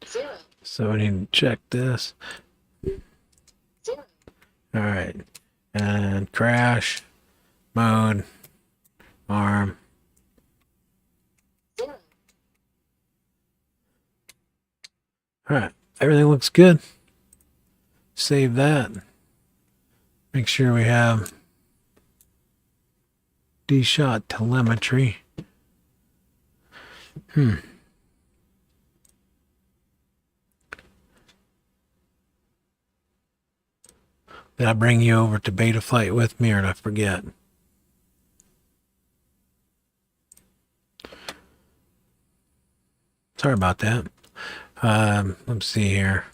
Speaker 2: Zero.
Speaker 1: So we need to check this.
Speaker 2: Zero.
Speaker 1: All right. And crash, mode, arm.
Speaker 2: Zero.
Speaker 1: All right. Everything looks good. Save that. Make sure we have D-shot telemetry. Did I bring you over to beta flight with me or did I forget? Sorry about that. Let's see here.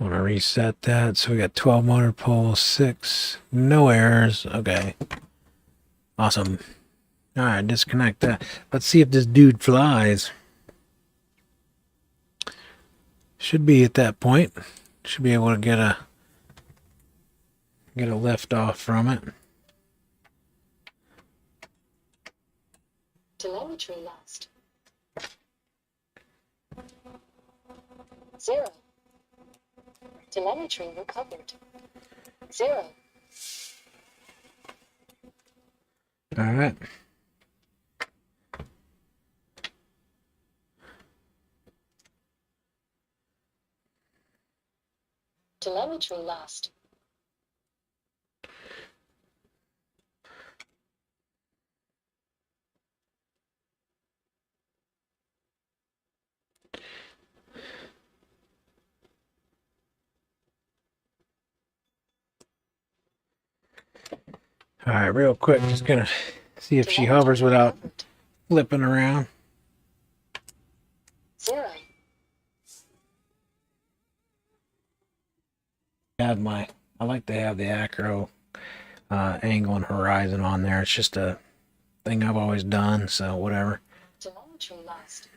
Speaker 1: Want to reset that. So we got 12 motor poles, 6, no errors. Okay. Awesome. All right, disconnect that. Let's see if this dude flies. Should be at that point. Should be able to get a lift off from it.
Speaker 2: Telemetry lost. 0. Telemetry recovered. 0.
Speaker 1: All right.
Speaker 2: Telemetry lost.
Speaker 1: All right, real quick, just gonna see if she hovers without flipping around.
Speaker 2: 0.
Speaker 1: I like to have the acro angle and horizon on there. It's just a thing I've always done, so whatever.
Speaker 2: Telemetry lost.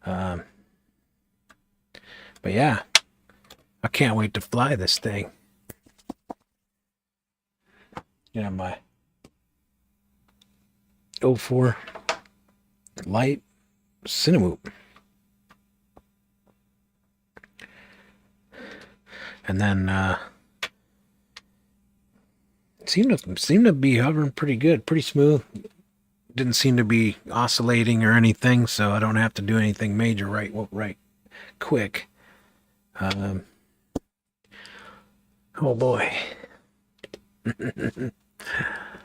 Speaker 1: But yeah, I can't wait to fly this thing. Yeah, my 04 lite Cinewhoop. And then seemed to be hovering pretty good, pretty smooth. Didn't seem to be oscillating or anything, so I don't have to do anything major right quick. Oh boy.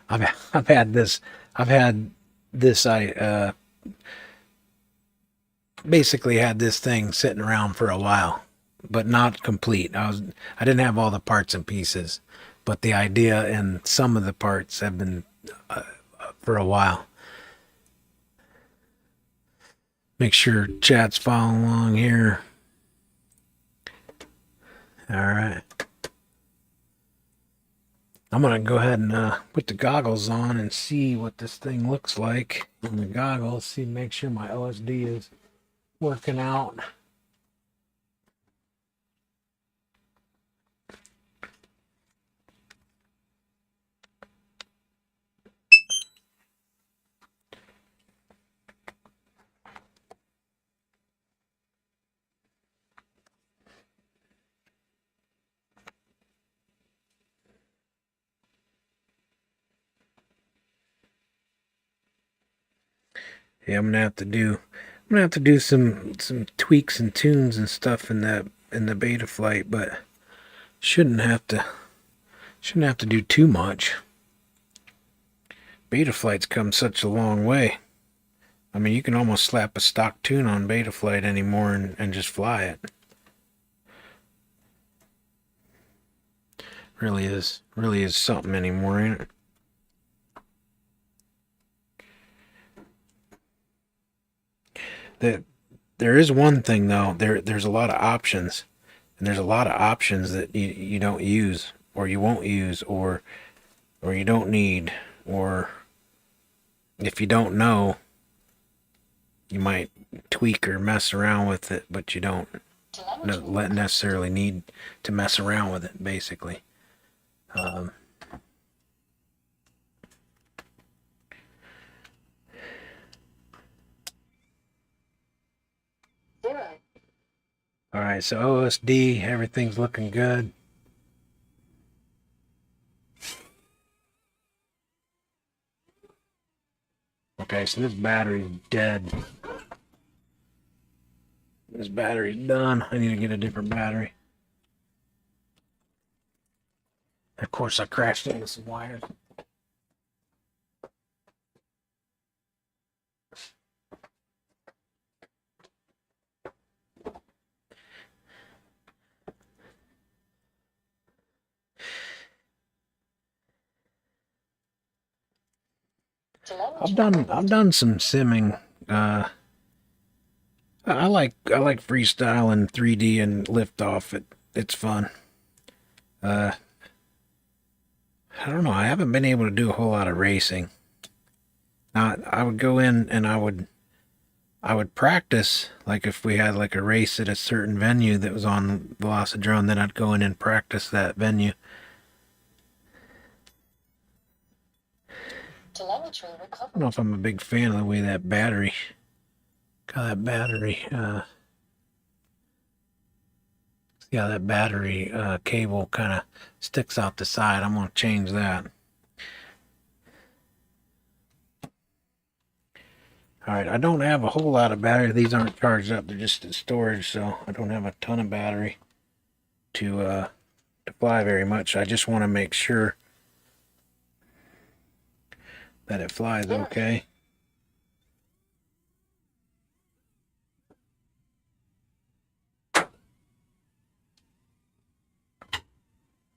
Speaker 1: I've had this I basically had this thing sitting around for a while, but not complete. I didn't have all the parts and pieces, but the idea and some of the parts have been for a while. Make sure chat's following along here. All right. I'm going to go ahead and put the goggles on and see what this thing looks like in the goggles. Make sure my OSD is working out. Yeah, I'm gonna have to do some tweaks and tunes and stuff in the beta flight, but shouldn't have to do too much. Beta flight's come such a long way. I mean, you can almost slap a stock tune on beta flight anymore and just fly it. Really is something anymore, ain't it? There is one thing though. There's a lot of options, and there's a lot of options that you don't use, or you won't use, or you don't need, or if you don't know, you might tweak or mess around with it, but you don't necessarily need to mess around with it, basically. All right, so OSD, everything's looking good. Okay, so this battery's dead. This battery's done. I need to get a different battery. Of course, I crashed into some wires. I've done some simming. I like freestyle and 3D and liftoff. It's fun. I don't know. I haven't been able to do a whole lot of racing. Now, I would go in and I would practice, like if we had like a race at a certain venue that was on Velocidrone, then I'd go in and practice that venue.
Speaker 2: Telemetry
Speaker 1: I don't
Speaker 2: recovered.
Speaker 1: know if I'm a big fan of the way that battery, that battery cable kind of sticks out the side. I'm going to change that. All right, I don't have a whole lot of battery. These aren't charged up. They're just in storage, so I don't have a ton of battery to fly very much. I just want to make sure that it flies okay.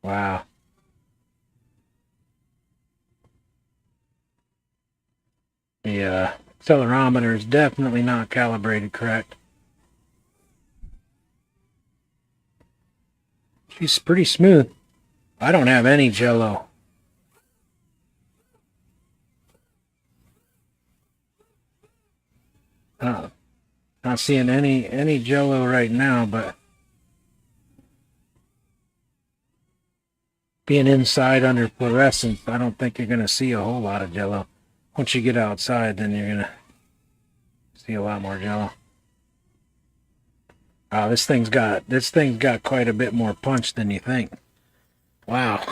Speaker 1: Wow. The accelerometer is definitely not calibrated correct. She's pretty smooth. I don't have any jello. Not seeing any jello right now, but being inside under fluorescence, I don't think you're going to see a whole lot of jello. Once you get outside, then you're going to see a lot more jello. Wow, this thing's got quite a bit more punch than you think. Wow.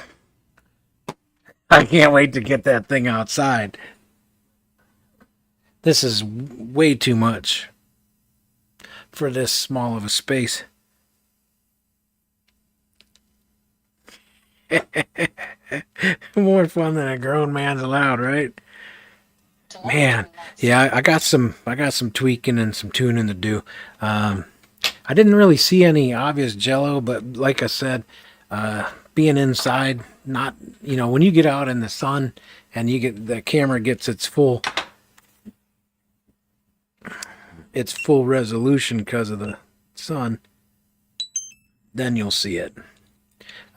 Speaker 1: I can't wait to get that thing outside. This is way too much for this small of a space. More fun than a grown man's allowed, right? Man, yeah, I got some tweaking and some tuning to do. I didn't really see any obvious jello, but like I said, being inside, not, when you get out in the sun and the camera gets its full resolution because of the sun, then you'll see it.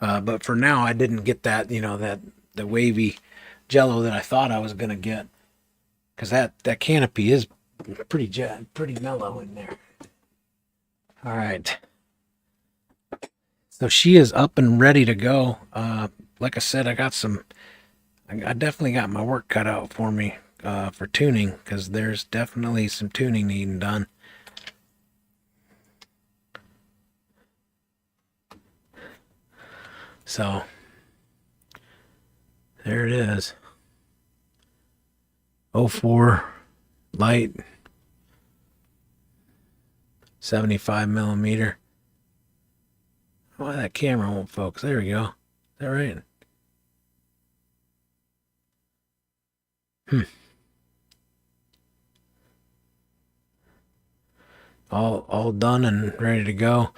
Speaker 1: But for now, I didn't get that, the wavy jello that I thought I was gonna get, because that canopy is pretty mellow in there. All right, so she is up and ready to go. Like I said, I definitely got my work cut out for me for tuning, because there's definitely some tuning needing done. So there it is. 04 lite, 75 millimeter. Why that camera won't focus? There we go. Is that right? All done and ready to go.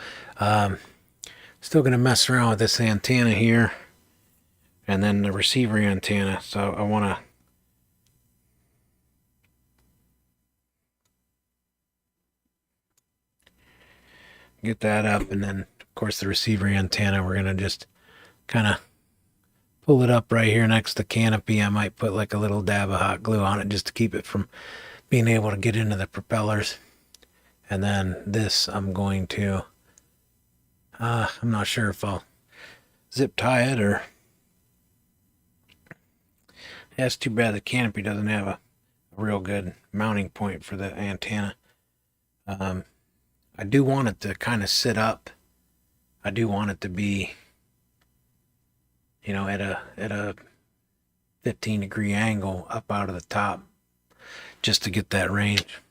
Speaker 1: Still gonna mess around with this antenna here, and then the receiver antenna. So I want to get that up, and then of course the receiver antenna, we're gonna just kind of pull it up right here next to canopy. I might put like a little dab of hot glue on it just to keep it from being able to get into the propellers. And then this, I'm going to I'm not sure if I'll zip tie it or... Yeah, it's too bad the canopy doesn't have a real good mounting point for the antenna. I do want it to kind of sit up. I do want it to be, at a 15-degree angle up out of the top, just to get that range.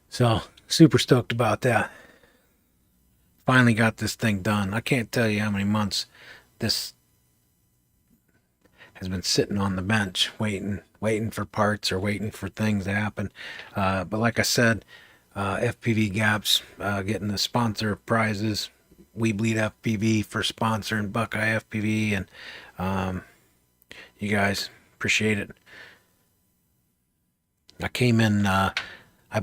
Speaker 1: So, super stoked about that. Finally got this thing done. I can't tell you how many months this has been sitting on the bench waiting for parts or waiting for things to happen. But like I said, FPV Gaps getting the sponsor prizes. We Bleed FPV for sponsoring Buckeye FPV, and you guys appreciate it. I came in, I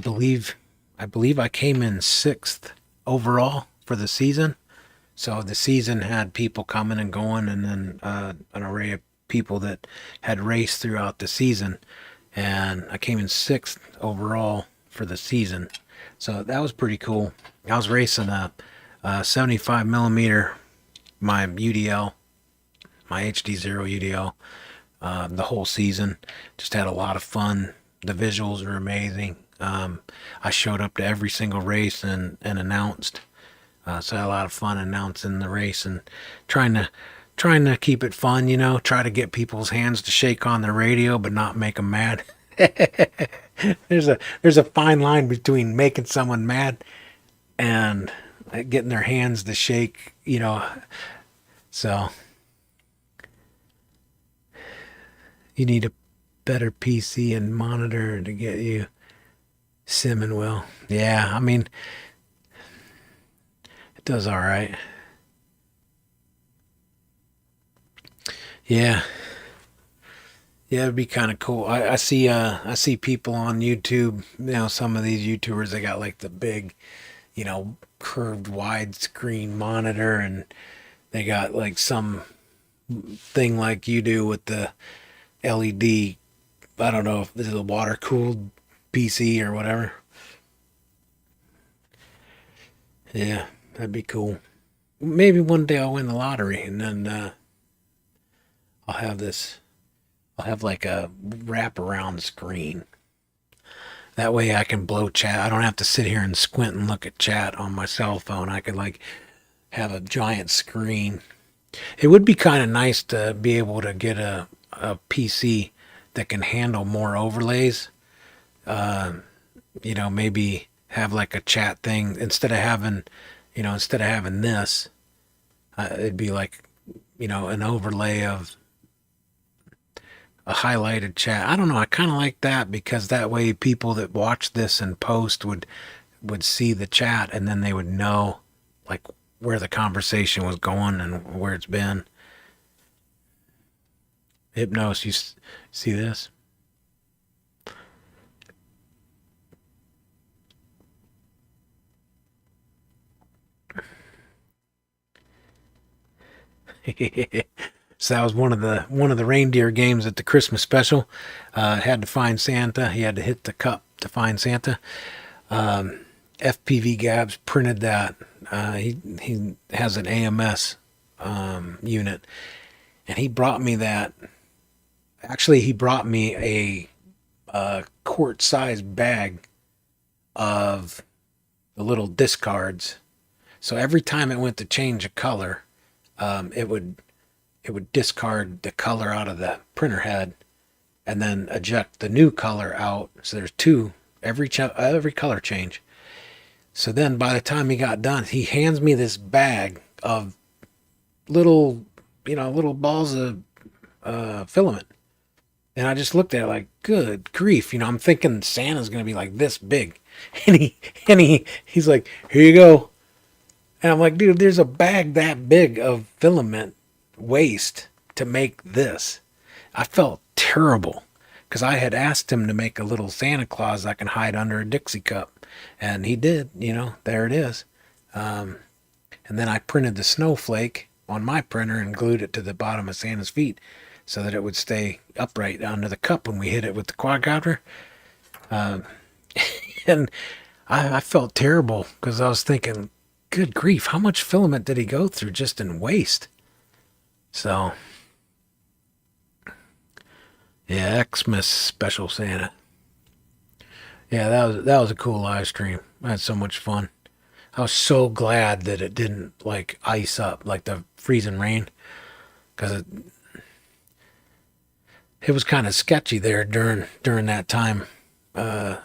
Speaker 1: believe I came in 6th overall for the season. So the season had people coming and going, and then an array of people that had raced throughout the season. And I came in sixth overall for the season. So that was pretty cool. I was racing a 75 millimeter, my UDL, my HD0 UDL, the whole season. Just had a lot of fun. The visuals are amazing. I showed up to every single race and announced. So I had a lot of fun announcing the race and trying to keep it fun, you know, try to get people's hands to shake on the radio but not make them mad. There's a fine line between making someone mad and getting their hands to shake, you know. So you need a better PC and monitor to get you simming well. Yeah, I mean, it does all right. Yeah. Yeah, it'd be kind of cool. I see people on YouTube, you know, some of these YouTubers they got like the big, you know, curved widescreen monitor and they got like some thing like you do with the LED. I don't know if this is a water cooled PC or whatever. Yeah, that'd be cool. Maybe one day I'll win the lottery and then I'll have this. I'll have like a wraparound screen. That way I can blow chat. I don't have to sit here and squint and look at chat on my cell phone. I could like have a giant screen. It would be kind of nice to be able to get a PC that can handle more overlays. You know, maybe have like a chat thing instead of having, you know, instead of having this, it'd be like, you know, an overlay of a highlighted chat. I don't know. I kind of like that because that way people that watch this and post would see the chat and then they would know like where the conversation was going and where it's been. Hypnos, see this? So that was one of the reindeer games at the Christmas special. Had to find Santa. He had to hit the cup to find Santa. FPV Gabs printed that. He has an AMS unit, and he brought me that. Actually, he brought me a quart-sized bag of the little discards. So every time it went to change a color, it would discard the color out of the printer head and then eject the new color out. So there's two every color change. So then by the time he got done, he hands me this bag of little, you know, little balls of filament. And I just looked at it like, good grief. You know, I'm thinking Santa's going to be like this big. He's like, here you go. And I'm like, dude, there's a bag that big of filament waste to make this. I felt terrible because I had asked him to make a little Santa Claus I can hide under a Dixie cup. And he did, you know, there it is. And then I printed the snowflake on my printer and glued it to the bottom of Santa's feet so that it would stay upright under the cup when we hit it with the quadcopter. And I felt terrible because I was thinking, good grief, how much filament did he go through just in waste? So, yeah, Xmas Special Santa. Yeah, that was a cool live stream. I had so much fun. I was so glad that it didn't like ice up like the freezing rain because it was kind of sketchy there during that time, right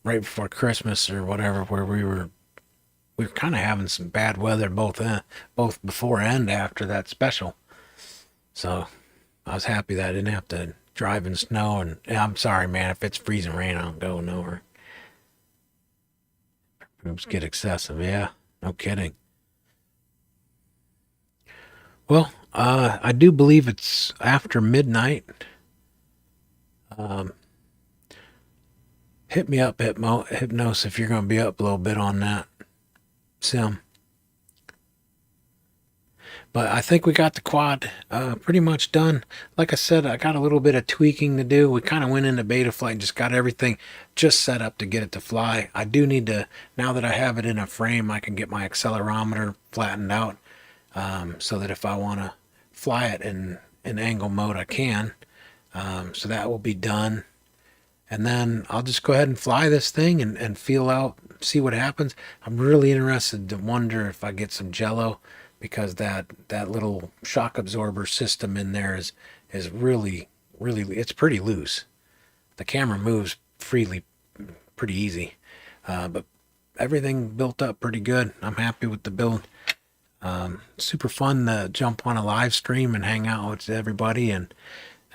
Speaker 1: before Christmas or whatever, where we were kind of having some bad weather both before and after that special. So I was happy that I didn't have to drive in snow. And I'm sorry, man, if it's freezing rain, I don't go nowhere. Groups get excessive. Yeah, no kidding. Well, I do believe it's after midnight. Um, hit me up, Hypnos, if you're going to be up a little bit on that sim. But I think we got the quad pretty much done. Like I said, I got a little bit of tweaking to do. We kind of went into beta flight and just got everything just set up to get it to fly. I do need to, now that I have it in a frame, I can get my accelerometer flattened out so that if I want to fly it in angle mode, I can. So that will be done. And then I'll just go ahead and fly this thing and feel out, see what happens. I'm really interested to wonder if I get some jello, because that little shock absorber system in there is really it's pretty loose. The camera moves freely, pretty easy, but everything built up pretty good. I'm happy with the build. Super fun to jump on a live stream and hang out with everybody and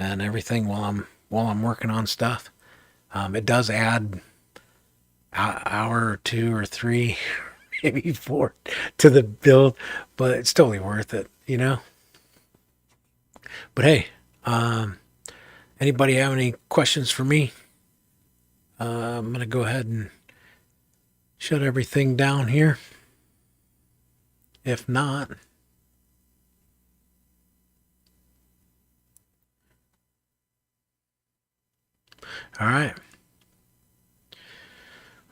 Speaker 1: everything while I'm working on stuff. It does add an hour or 2 or 3, maybe 4 to the build, but it's totally worth it, you know. But hey, anybody have any questions for me? I'm gonna go ahead and shut everything down here. If not, all right.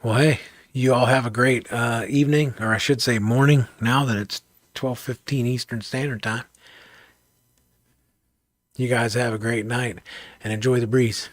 Speaker 1: Well, hey, you all have a great evening, or I should say morning, now that it's 12:15 Eastern Standard Time. You guys have a great night and enjoy the breeze.